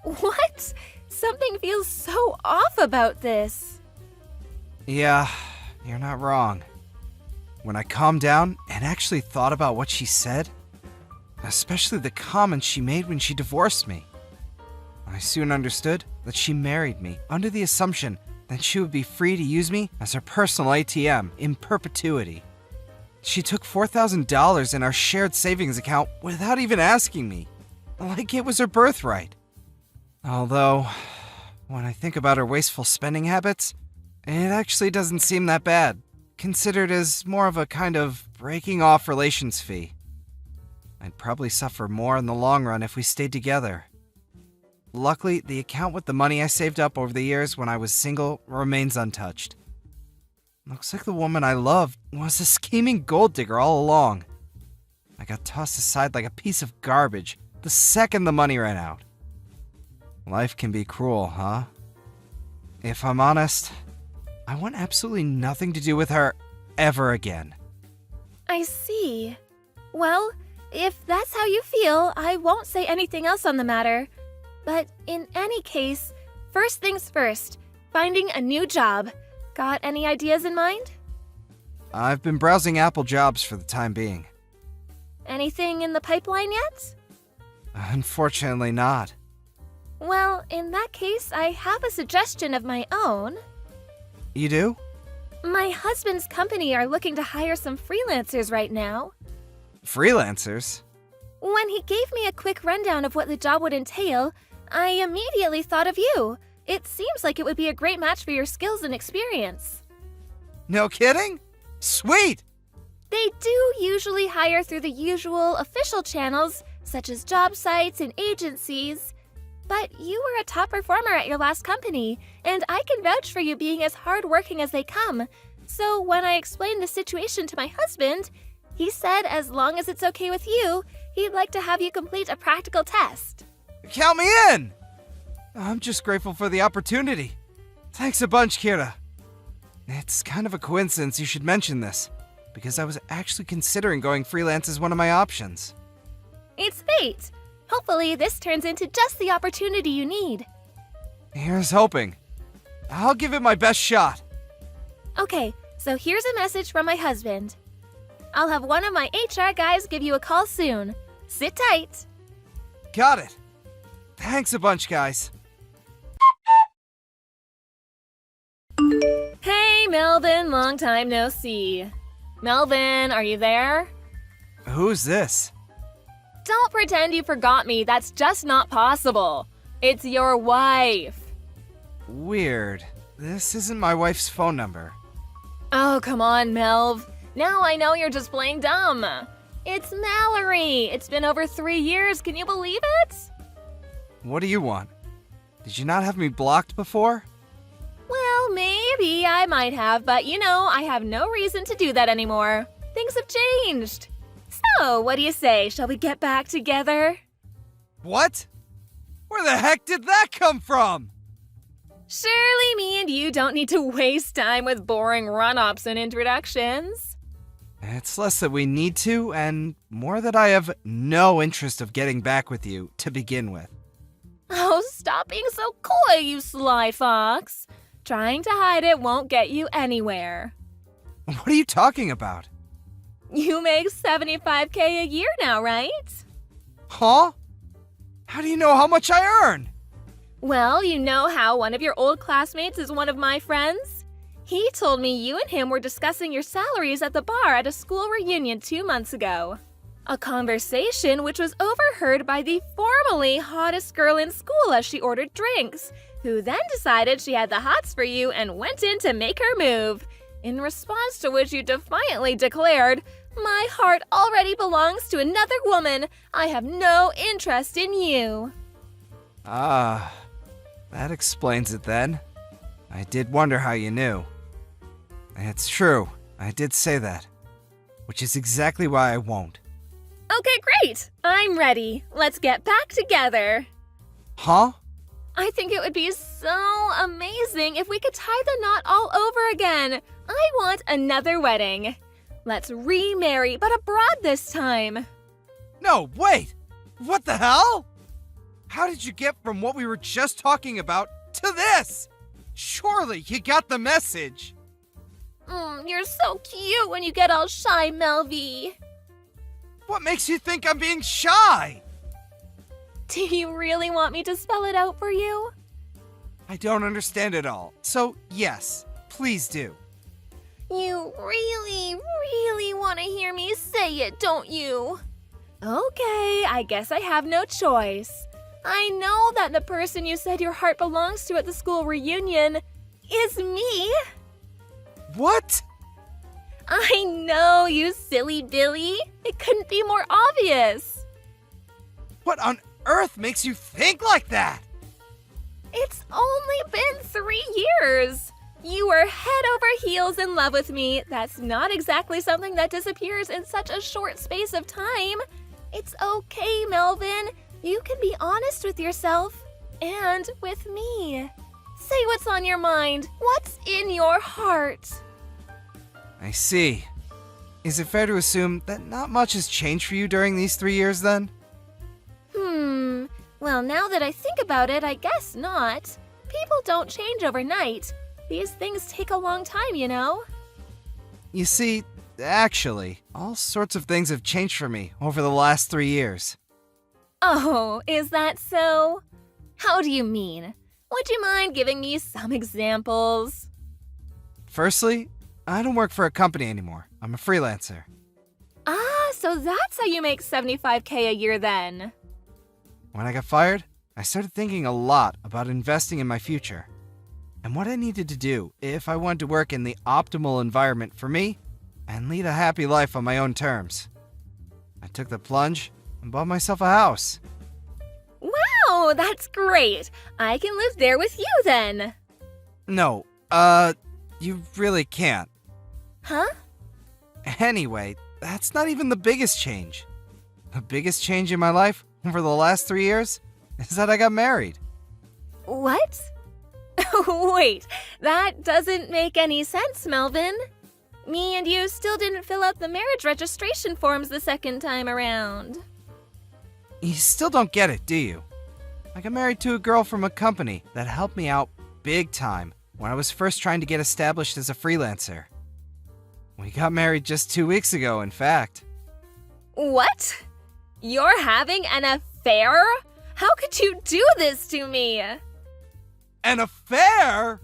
What? Something feels so off about this. Yeah, you're not wrong. When I calmed down and actually thought about what she said, especially the comments she made when she divorced me, I soon understood that she married me under the assumption that she would be free to use me as her personal ATM in perpetuity. She took $4,000 in our shared savings account without even asking me, like it was her birthright. Although, when I think about her wasteful spending habits, it actually doesn't seem that bad, considered as more of a kind of breaking off relations fee. I'd probably suffer more in the long run if we stayed together. Luckily, the account with the money I saved up over the years when I was single remains untouched. Looks like the woman I loved was a scheming gold digger all along. I got tossed aside like a piece of garbage the second the money ran out. Life can be cruel, huh? If I'm honest, I want absolutely nothing to do with her ever again. I see. Well, if that's how you feel, I won't say anything else on the matter. But in any case, first things first, finding a new job. Got any ideas in mind? I've been browsing Apple jobs for the time being. Anything in the pipeline yet? Unfortunately not. Well, in that case, I have a suggestion of my own. You do? My husband's company are looking to hire some freelancers right now. Freelancers? When he gave me a quick rundown of what the job would entail, I immediately thought of you. It seems like it would be a great match for your skills and experience. No kidding? Sweet! They do usually hire through the usual official channels, such as job sites and agencies. But you were a top performer at your last company, and I can vouch for you being as hardworking as they come. So when I explained the situation to my husband, he said as long as it's okay with you, he'd like to have you complete a practical test. Count me in! I'm just grateful for the opportunity. Thanks a bunch, Kira. It's kind of a coincidence you should mention this, because I was actually considering going freelance as one of my options. It's fate. Hopefully this turns into just the opportunity you need. Here's hoping. I'll give it my best shot. Okay, so here's a message from my husband. I'll have one of my HR guys give you a call soon. Sit tight. Got it. Thanks a bunch, guys. Hey, Melvin, long time no see. Melvin, are you there? Who's this? Don't pretend you forgot me. That's just not possible. It's your wife. Weird. This isn't my wife's phone number. Oh, come on, Melv. Now I know you're just playing dumb. It's Mallory. It's been over 3 years. Can you believe it? What do you want? Did you not have me blocked before? Well, maybe I might have, but I have no reason to do that anymore. Things have changed. So, what do you say? Shall we get back together? What? Where the heck did that come from? Surely me and you don't need to waste time with boring run-ups and introductions. It's less that we need to, and more that I have no interest of getting back with you to begin with. Oh, stop being so coy, you sly fox. Trying to hide it won't get you anywhere. What are you talking about? You make $75K a year now, right? Huh? How do you know how much I earn? Well, you know how one of your old classmates is one of my friends? He told me you and him were discussing your salaries at the bar at a school reunion 2 months ago. A conversation which was overheard by the formerly hottest girl in school as she ordered drinks, who then decided she had the hots for you and went in to make her move. In response to which you defiantly declared, "My heart already belongs to another woman. I have no interest in you." Ah, that explains it then. I did wonder how you knew. It's true, I did say that, which is exactly why I won't. Okay, great. I'm ready. Let's get back together. Huh? I think it would be so amazing if we could tie the knot all over again. I want another wedding. Let's remarry, but abroad this time. No, wait! What the hell? How did you get from what we were just talking about to this? Surely you got the message. You're so cute when you get all shy, Melvie. What makes you think I'm being shy? Do you really want me to spell it out for you? I don't understand it all, so yes, please do. You really want to hear me say it, don't you? Okay, I guess I have no choice. I know that the person you said your heart belongs to at the school reunion is me. What? I know, you silly Billy. It couldn't be more obvious. What on earth makes you think like that? It's only been 3 years. You were head over heels in love with me. That's not exactly something that disappears in such a short space of time. It's okay, Melvin. You can be honest with yourself and with me. Say what's on your mind. What's in your heart? I see. Is it fair to assume that not much has changed for you during these 3 years then? Well, now that I think about it, I guess not. People don't change overnight. These things take a long time, you know? You see, actually, all sorts of things have changed for me over the last 3 years. Oh, is that so? How do you mean? Would you mind giving me some examples? Firstly, I don't work for a company anymore. I'm a freelancer. Ah, so that's how you make $75K a year then. When I got fired, I started thinking a lot about investing in my future and what I needed to do if I wanted to work in the optimal environment for me and lead a happy life on my own terms. I took the plunge and bought myself a house. Wow, that's great. I can live there with you then. No, you really can't. Huh? Anyway, that's not even the biggest change. The biggest change in my life over the last 3 years is that I got married. What? Wait, that doesn't make any sense, Melvin. Me and you still didn't fill out the marriage registration forms the second time around. You still don't get it, do you? I got married to a girl from a company that helped me out big time when I was first trying to get established as a freelancer. We got married just 2 weeks ago, in fact. What? You're having an affair? How could you do this to me? An affair?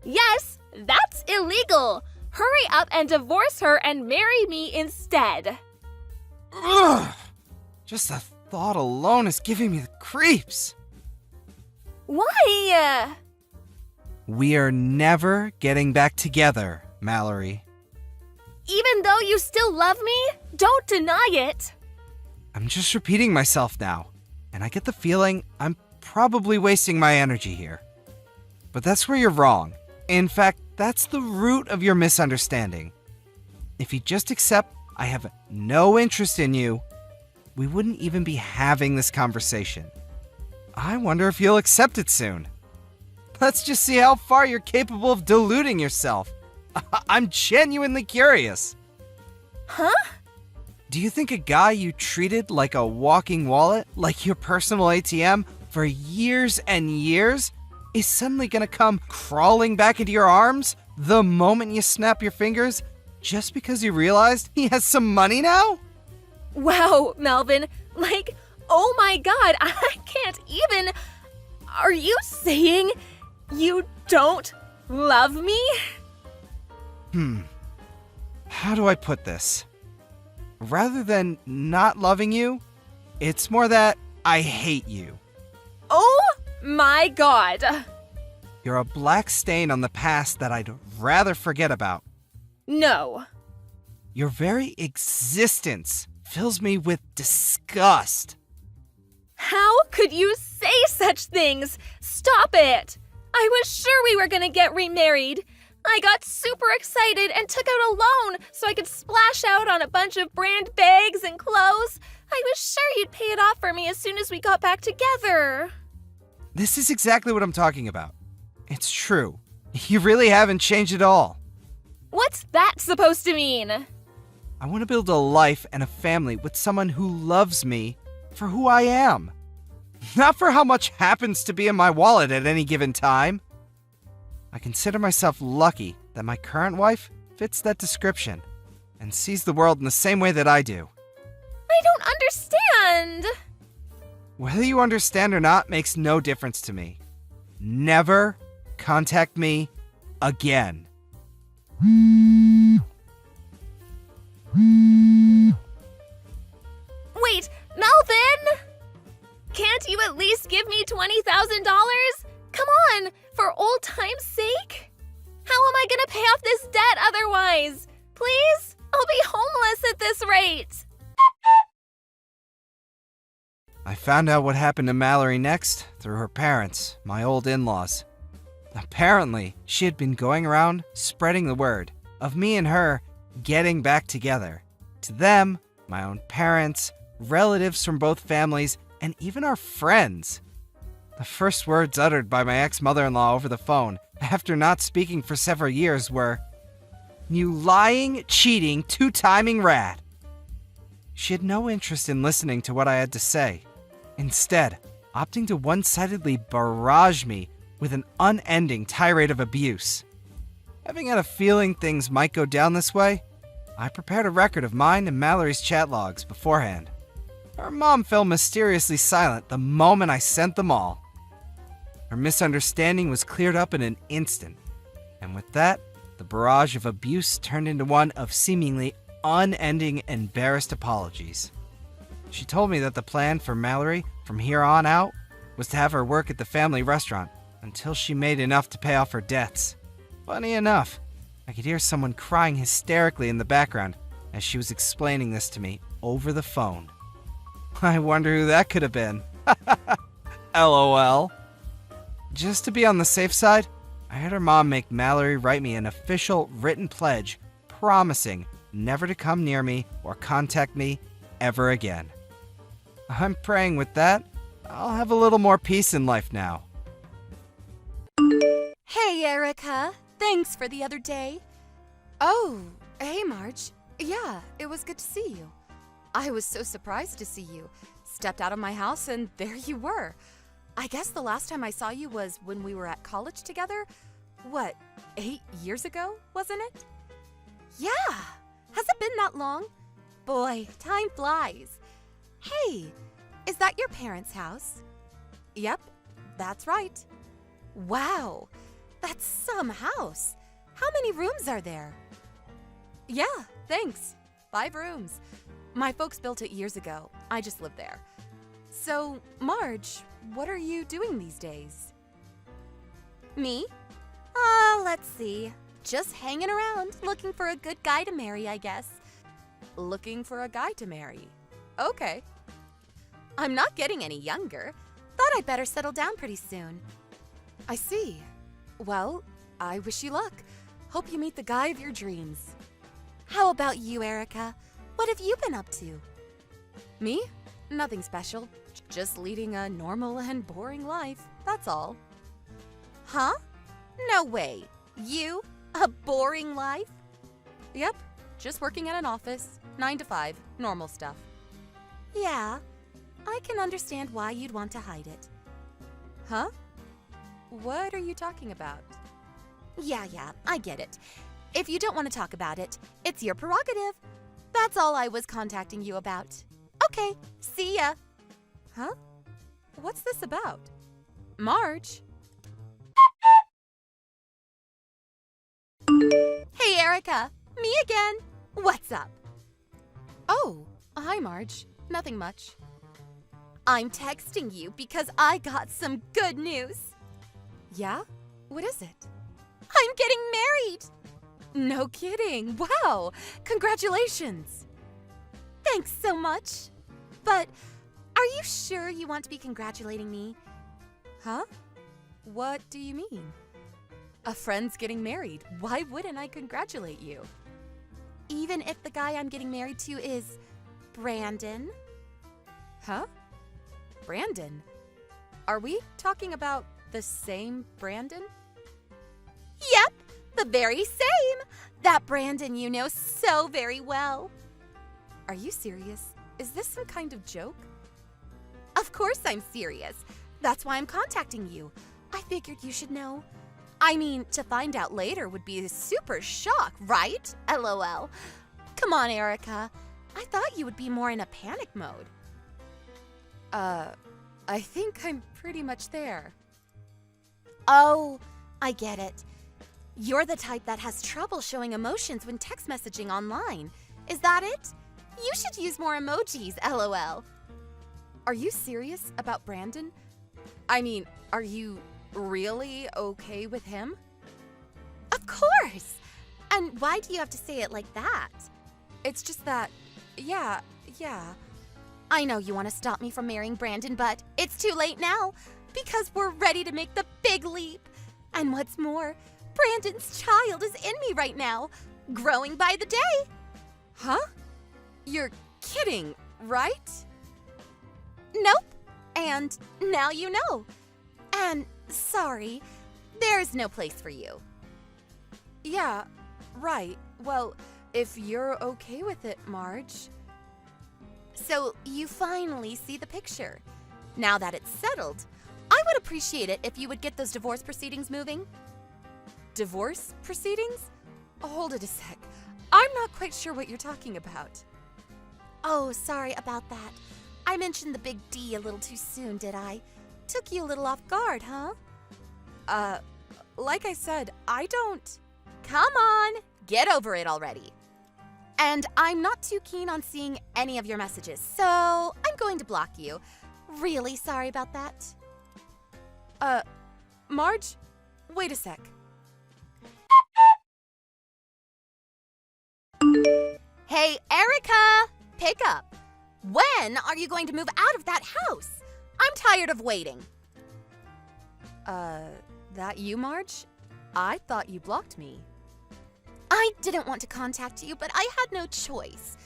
Yes, that's illegal. Hurry up and divorce her and marry me instead. Ugh! Just the thought alone is giving me the creeps. Why? We are never getting back together, Mallory. Even though you still love me, don't deny it. I'm just repeating myself now, and I get the feeling I'm probably wasting my energy here. But that's where you're wrong. In fact, that's the root of your misunderstanding. If you just accept I have no interest in you, we wouldn't even be having this conversation. I wonder if you'll accept it soon. Let's just see how far you're capable of deluding yourself. I'm genuinely curious. Huh? Do you think a guy you treated like a walking wallet, like your personal ATM, for years and years, is suddenly gonna come crawling back into your arms the moment you snap your fingers just because you realized he has some money now? Wow, Melvin. Oh my god, I can't even. Are you saying you don't love me? How do I put this? Rather than not loving you, it's more that I hate you. Oh my god. You're a black stain on the past that I'd rather forget about. No. Your very existence fills me with disgust. How could you say such things? Stop it! I was sure we were gonna get remarried. I got super excited and took out a loan so I could splash out on a bunch of brand bags and clothes. I was sure you'd pay it off for me as soon as we got back together. This is exactly what I'm talking about. It's true. You really haven't changed at all. What's that supposed to mean? I want to build a life and a family with someone who loves me for who I am. Not for how much happens to be in my wallet at any given time. I consider myself lucky that my current wife fits that description and sees the world in the same way that I do. I don't understand. Whether you understand or not makes no difference to me. Never contact me again. Wait, Melvin! Can't you at least give me $20,000? Come on, for old time's sake? How am I gonna pay off this debt otherwise? Please? I'll be homeless at this rate. I found out what happened to Mallory next through her parents, my old in-laws. Apparently, she had been going around spreading the word of me and her getting back together. To them, my own parents, relatives from both families, and even our friends. The first words uttered by my ex-mother-in-law over the phone, after not speaking for several years, were, "You lying, cheating, two-timing rat." She had no interest in listening to what I had to say, instead opting to one-sidedly barrage me with an unending tirade of abuse. Having had a feeling things might go down this way, I prepared a record of mine and Mallory's chat logs beforehand. Her mom fell mysteriously silent the moment I sent them all. Her misunderstanding was cleared up in an instant, and with that, the barrage of abuse turned into one of seemingly unending embarrassed apologies. She told me that the plan for Mallory from here on out was to have her work at the family restaurant until she made enough to pay off her debts. Funny enough, I could hear someone crying hysterically in the background as she was explaining this to me over the phone. I wonder who that could have been. LOL. Just to be on the safe side, I had her mom make Mallory write me an official written pledge promising never to come near me or contact me ever again. I'm praying with that, I'll have a little more peace in life now. Hey, Erica. Thanks for the other day. Oh, hey, Marge. Yeah, it was good to see you. I was so surprised to see you. Stepped out of my house and there you were. I guess the last time I saw you was when we were at college together. What, 8 years ago, wasn't it? Yeah. Has it been that long? Boy, time flies. Hey, is that your parents' house? Yep, that's right. Wow, that's some house. How many rooms are there? Yeah, thanks. 5 rooms. My folks built it years ago. I just live there. So, Marge, what are you doing these days? Me? Let's see. Just hanging around, looking for a good guy to marry, I guess. Looking for a guy to marry. Okay. I'm not getting any younger. Thought I'd better settle down pretty soon. I see. Well, I wish you luck. Hope you meet the guy of your dreams. How about you, Erica? What have you been up to? Me? Nothing special. Just leading a normal and boring life, that's all. Huh? No way. You? A boring life? Yep. Just working at an office. 9 to 5. Normal stuff. Yeah. I can understand why you'd want to hide it. Huh? What are you talking about? Yeah, I get it. If you don't want to talk about it, it's your prerogative. That's all I was contacting you about. Okay, see ya. Huh? What's this about? Marge? Hey, Erica. Me again. What's up? Oh, hi, Marge. Nothing much. I'm texting you because I got some good news. Yeah? What is it? I'm getting married! No kidding. Wow. Congratulations. Thanks so much. But are you sure you want to be congratulating me? Huh? What do you mean? A friend's getting married. Why wouldn't I congratulate you? Even if the guy I'm getting married to is Brandon? Huh? Brandon? Are we talking about the same Brandon? Yep, the very same. That Brandon you know so very well. Are you serious? Is this some kind of joke? Of course I'm serious. That's why I'm contacting you. I figured you should know. I mean, to find out later would be a super shock, right? LOL. Come on, Erica. I thought you would be more in a panic mode. I think I'm pretty much there. Oh, I get it. You're the type that has trouble showing emotions when text messaging online. Is that it? You should use more emojis, LOL. Are you serious about Brandon? I mean, are you really okay with him? Of course! And why do you have to say it like that? It's just that, yeah. I know you want to stop me from marrying Brandon, but it's too late now because we're ready to make the big leap. And what's more, Brandon's child is in me right now, growing by the day. Huh? You're kidding, right? Nope. And now you know. And sorry, there's no place for you. Yeah, right. Well, if you're okay with it, Marge. So you finally see the picture. Now that it's settled, I would appreciate it if you would get those divorce proceedings moving. Divorce proceedings? Hold it a sec. I'm not quite sure what you're talking about. Oh, sorry about that. I mentioned the big D a little too soon, did I? Took you a little off guard, huh? Like I said, I don't... Come on, get over it already. And I'm not too keen on seeing any of your messages, so I'm going to block you. Really sorry about that. Marge, wait a sec. Hey, Erica, pick up. When are you going to move out of that house? I'm tired of waiting. That you, Marge? I thought you blocked me. I didn't want to contact you, but I had no choice.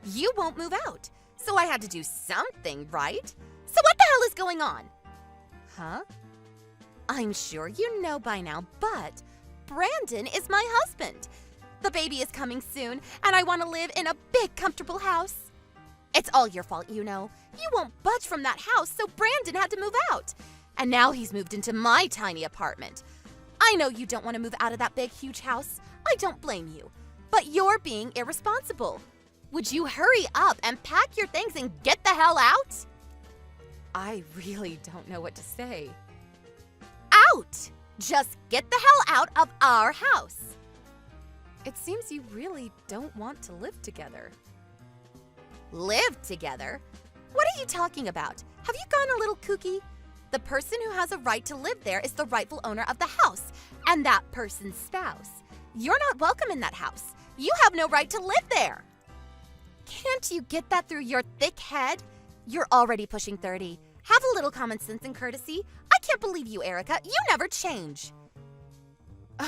You won't move out, so I had to do something, right? So what the hell is going on? Huh? I'm sure you know by now, but Brandon is my husband. The baby is coming soon, and I want to live in a big, comfortable house. It's all your fault, you know. You won't budge from that house, so Brandon had to move out. And now he's moved into my tiny apartment. I know you don't want to move out of that big, huge house. I don't blame you. But you're being irresponsible. Would you hurry up and pack your things and get the hell out? I really don't know what to say. Out! Just get the hell out of our house. It seems you really don't want to live together. Live together? What are you talking about? Have you gone a little kooky? The person who has a right to live there is the rightful owner of the house, and that person's spouse. You're not welcome in that house. You have no right to live there. Can't you get that through your thick head? You're already pushing 30. Have a little common sense and courtesy. I can't believe you, Erica. You never change.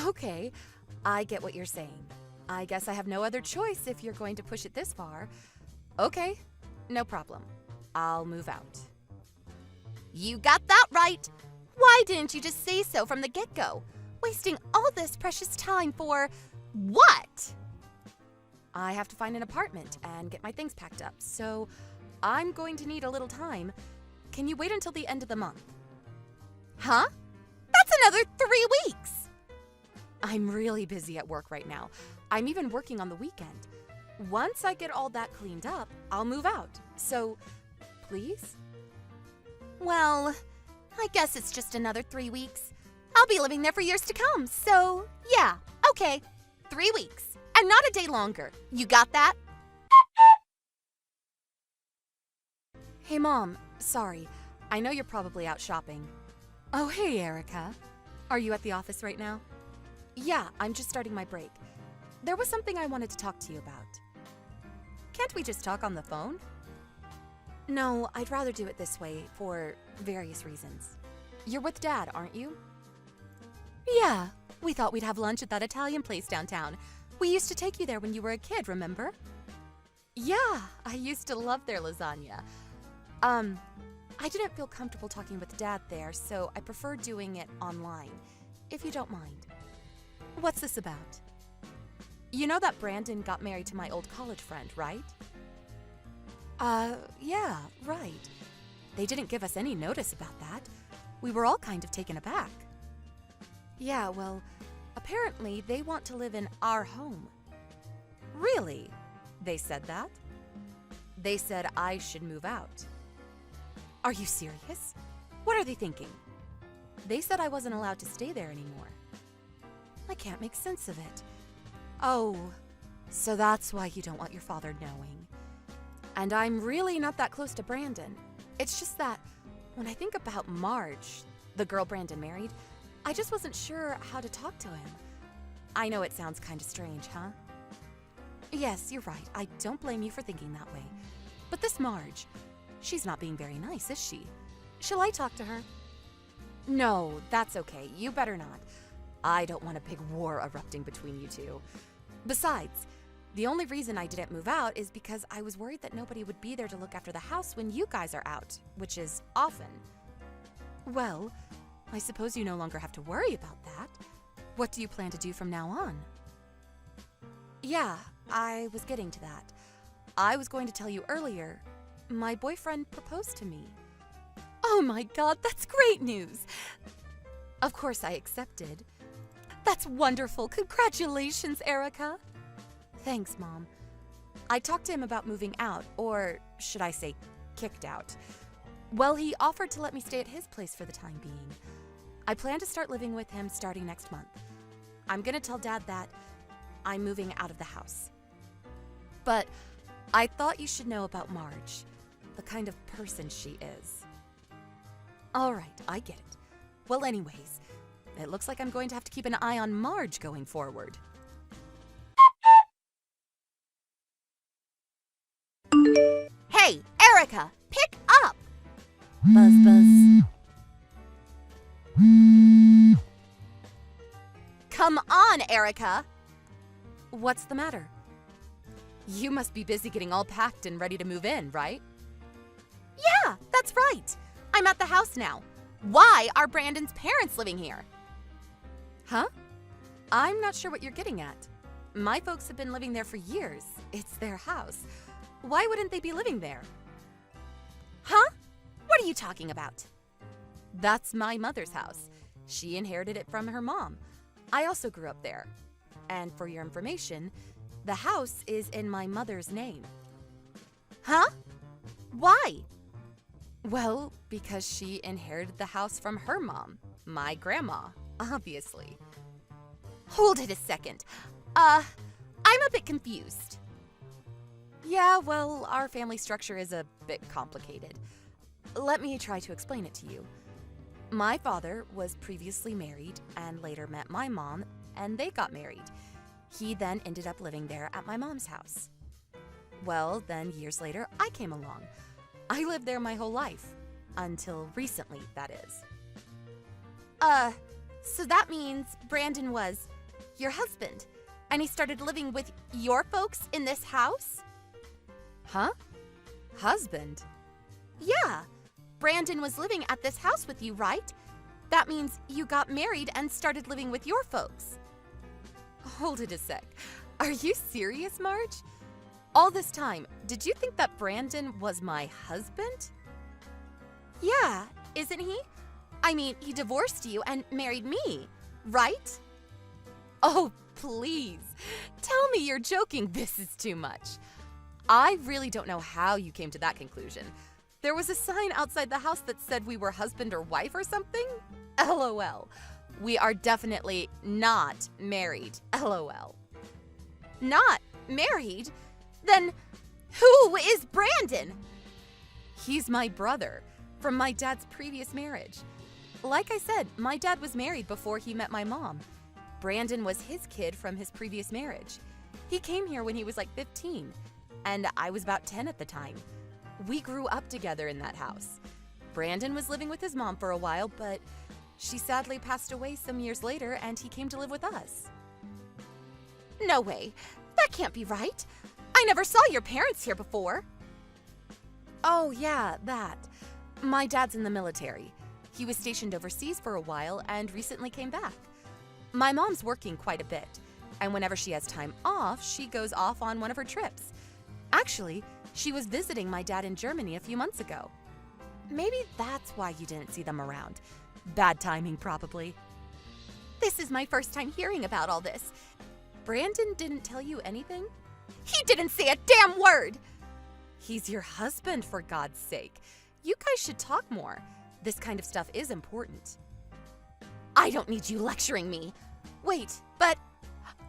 Okay, I get what you're saying. I guess I have no other choice if you're going to push it this far. Okay, no problem. I'll move out. You got that right. Why didn't you just say so from the get-go? Wasting all this precious time for what? I have to find an apartment and get my things packed up, so I'm going to need a little time. Can you wait until the end of the month? Huh? That's another 3 weeks! I'm really busy at work right now. I'm even working on the weekend. Once I get all that cleaned up, I'll move out. So, please? Well, I guess it's just another 3 weeks. I'll be living there for years to come, so yeah, okay. 3 weeks, and not a day longer. You got that? Hey, Mom, sorry. I know you're probably out shopping. Oh, hey, Erica. Are you at the office right now? Yeah, I'm just starting my break. There was something I wanted to talk to you about. Can't we just talk on the phone? No, I'd rather do it this way for various reasons. You're with Dad, aren't you? Yeah, we thought we'd have lunch at that Italian place downtown. We used to take you there when you were a kid, remember? Yeah, I used to love their lasagna. I didn't feel comfortable talking with Dad there, so I prefer doing it online, if you don't mind. What's this about? You know that Brandon got married to my old college friend, right? Yeah, right. They didn't give us any notice about that. We were all kind of taken aback. Yeah, well, apparently they want to live in our home. Really? They said that? They said I should move out. Are you serious? What are they thinking? They said I wasn't allowed to stay there anymore. I can't make sense of it. Oh, so that's why you don't want your father knowing. And I'm really not that close to Brandon. It's just that when I think about Marge, the girl Brandon married, I just wasn't sure how to talk to him. I know it sounds kind of strange, huh? Yes, you're right. I don't blame you for thinking that way. But this Marge, she's not being very nice, is she? Shall I talk to her? No, that's okay. You better not. I don't want a big war erupting between you two. Besides, The only reason I didn't move out is because I was worried that nobody would be there to look after the house when you guys are out, which is often. Well, I suppose you no longer have to worry about that. What do you plan to do from now on? Yeah, I was getting to that. I was going to tell you earlier, my boyfriend proposed to me. Oh my God, that's great news! Of course I accepted. That's wonderful. Congratulations, Erica. Thanks, Mom. I talked to him about moving out, or should I say, kicked out. Well, he offered to let me stay at his place for the time being. I plan to start living with him starting next month. I'm gonna tell Dad that I'm moving out of the house. But I thought you should know about Marge, the kind of person she is. All right, I get it. Well, anyways, it looks like I'm going to have to keep an eye on Marge going forward. Hey, Erica, pick up! Buzz, buzz. Come on, Erica! What's the matter? You must be busy getting all packed and ready to move in, right? Yeah, that's right. I'm at the house now. Why are Brandon's parents living here? Huh? I'm not sure what you're getting at. My folks have been living there for years. It's their house. Why wouldn't they be living there? Huh? What are you talking about? That's my mother's house. She inherited it from her mom. I also grew up there. And for your information, the house is in my mother's name. Huh? Why? Well, because she inherited the house from her mom, my grandma, obviously. Hold it a second. I'm a bit confused. Yeah, well, our family structure is a bit complicated. Let me try to explain it to you. My father was previously married and later met my mom, and they got married. He then ended up living there at my mom's house. Well, then years later, I came along. I lived there my whole life. Until recently, that is. So that means Brandon was your husband, and he started living with your folks in this house? Huh? Husband? Yeah. Brandon was living at this house with you, right? That means you got married and started living with your folks. Hold it a sec. Are you serious, Marge? All this time, did you think that Brandon was my husband? Yeah, isn't he? I mean, he divorced you and married me, right? Oh, please. Tell me you're joking. This is too much. I really don't know how you came to that conclusion. There was a sign outside the house that said we were husband or wife or something? LOL. We are definitely not married. LOL. Not married? Then who is Brandon? He's my brother from my dad's previous marriage. Like I said, my dad was married before he met my mom. Brandon was his kid from his previous marriage. He came here when he was like 15, and I was about 10 at the time. We grew up together in that house. Brandon was living with his mom for a while, but she sadly passed away some years later, and he came to live with us. No way. That can't be right. I never saw your parents here before. Oh, yeah, that. My dad's in the military. He was stationed overseas for a while and recently came back. My mom's working quite a bit, and whenever she has time off, she goes off on one of her trips. Actually, she was visiting my dad in Germany a few months ago. Maybe that's why you didn't see them around. Bad timing, probably. This is my first time hearing about all this. Brandon didn't tell you anything? He didn't say a damn word! He's your husband, for God's sake. You guys should talk more. This kind of stuff is important. I don't need you lecturing me. Wait, but...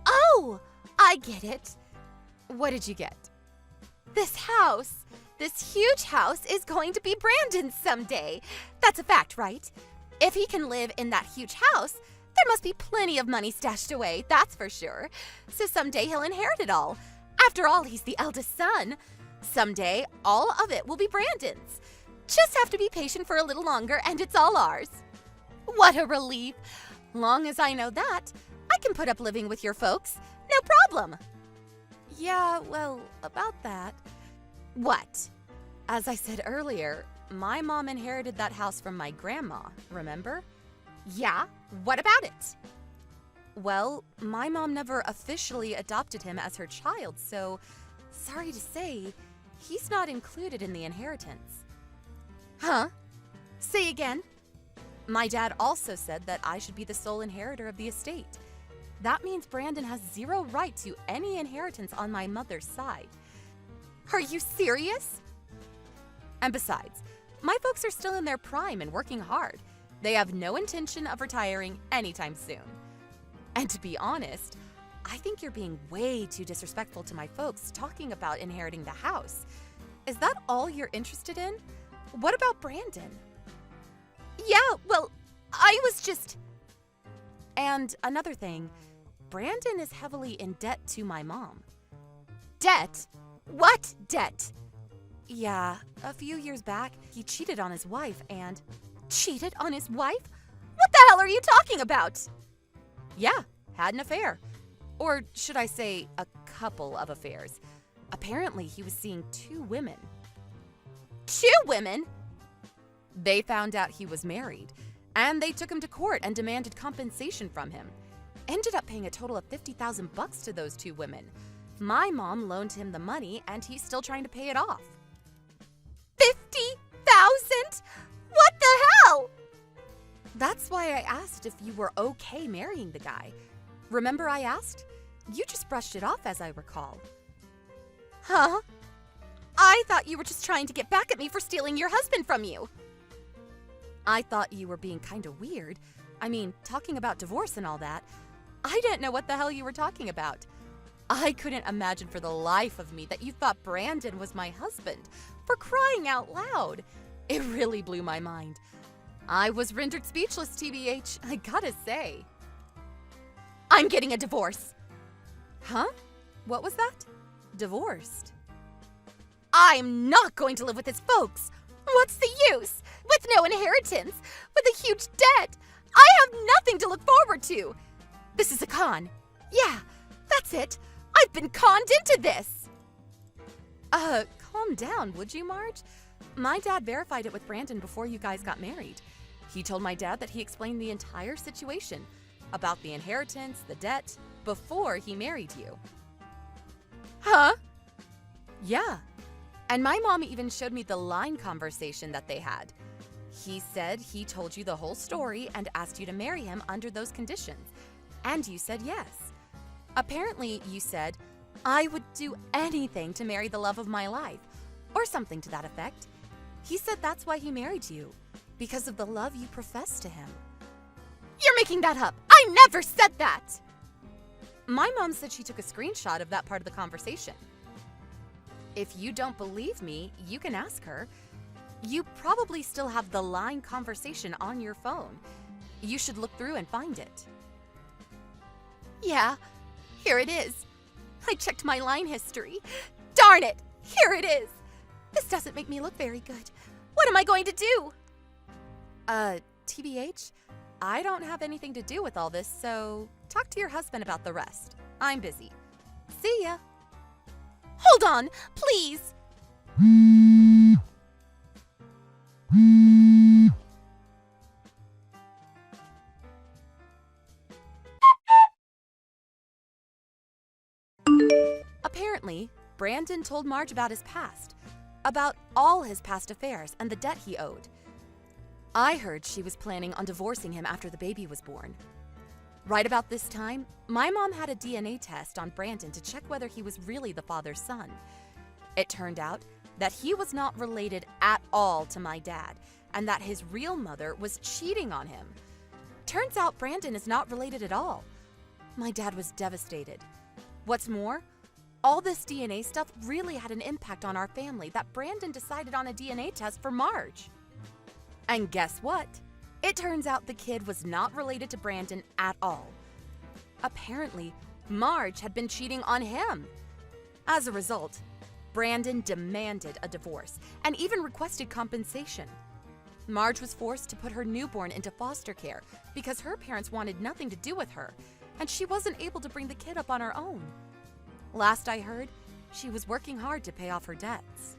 Oh! I get it. What did you get? This house, this huge house, is going to be Brandon's someday. That's a fact, right? If he can live in that huge house, there must be plenty of money stashed away, that's for sure. So someday he'll inherit it all. After all, he's the eldest son. Someday, all of it will be Brandon's. Just have to be patient for a little longer and it's all ours. What a relief. Long as I know that, I can put up living with your folks. No problem. Yeah, well, about that. What? As I said earlier, my mom inherited that house from my grandma, remember? Yeah, what about it? Well, my mom never officially adopted him as her child, so sorry to say, he's not included in the inheritance. Huh? Say again? My dad also said that I should be the sole inheritor of the estate. That means Brandon has zero right to any inheritance on my mother's side. Are you serious? And besides, my folks are still in their prime and working hard. They have no intention of retiring anytime soon. And to be honest, I think you're being way too disrespectful to my folks talking about inheriting the house. Is that all you're interested in? What about Brandon? Yeah, well, I was just... And another thing, Brandon is heavily in debt to my mom. Debt? What debt? Yeah, a few years back, he cheated on his wife and... Cheated on his wife? What the hell are you talking about? Yeah, had an affair. Or should I say, a couple of affairs. Apparently, he was seeing 2 women. 2 women? They found out he was married, and they took him to court and demanded compensation from him. Ended up paying a total of $50,000 to those 2 women. My mom loaned him the money, and he's still trying to pay it off. 50,000? What the hell? That's why I asked if you were okay marrying the guy. Remember I asked? You just brushed it off, as I recall. Huh? I thought you were just trying to get back at me for stealing your husband from you. I thought you were being kind of weird. I mean, talking about divorce and all that. I didn't know what the hell you were talking about. I couldn't imagine for the life of me that you thought Brandon was my husband. For crying out loud. It really blew my mind. I was rendered speechless, TBH, I gotta say. I'm getting a divorce. Huh? What was that? Divorced. I'm not going to live with his folks. What's the use? With no inheritance, with a huge debt, I have nothing to look forward to. This is a con. Yeah, that's it. I've been conned into this. Calm down, would you, Marge? My dad verified it with Brandon before you guys got married. He told my dad that he explained the entire situation about the inheritance, the debt, before he married you. Huh? Yeah. And my mom even showed me the line conversation that they had. He said he told you the whole story and asked you to marry him under those conditions. And you said yes. Apparently, you said, I would do anything to marry the love of my life, or something to that effect. He said that's why he married you, because of the love you profess to him. You're making that up. I never said that. My mom said she took a screenshot of that part of the conversation. If you don't believe me, you can ask her. You probably still have the line conversation on your phone. You should look through and find it. Yeah, here it is. I checked my line history. Darn it, here it is. This doesn't make me look very good. What am I going to do? TBH, I don't have anything to do with all this, so talk to your husband about the rest. I'm busy. See ya. Hold on, please. Apparently, Brandon told Marge about his past, about all his past affairs and the debt he owed. I heard she was planning on divorcing him after the baby was born. Right about this time, my mom had a DNA test on Brandon to check whether he was really the father's son. It turned out that he was not related at all to my dad, and that his real mother was cheating on him. Turns out Brandon is not related at all. My dad was devastated. What's more, all this DNA stuff really had an impact on our family that Brandon decided on a DNA test for Marge. And guess what? It turns out the kid was not related to Brandon at all. Apparently, Marge had been cheating on him. As a result, Brandon demanded a divorce and even requested compensation. Marge was forced to put her newborn into foster care because her parents wanted nothing to do with her, and she wasn't able to bring the kid up on her own. Last I heard, she was working hard to pay off her debts.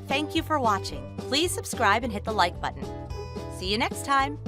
Thank you for watching. Please subscribe and hit the like button. See you next time.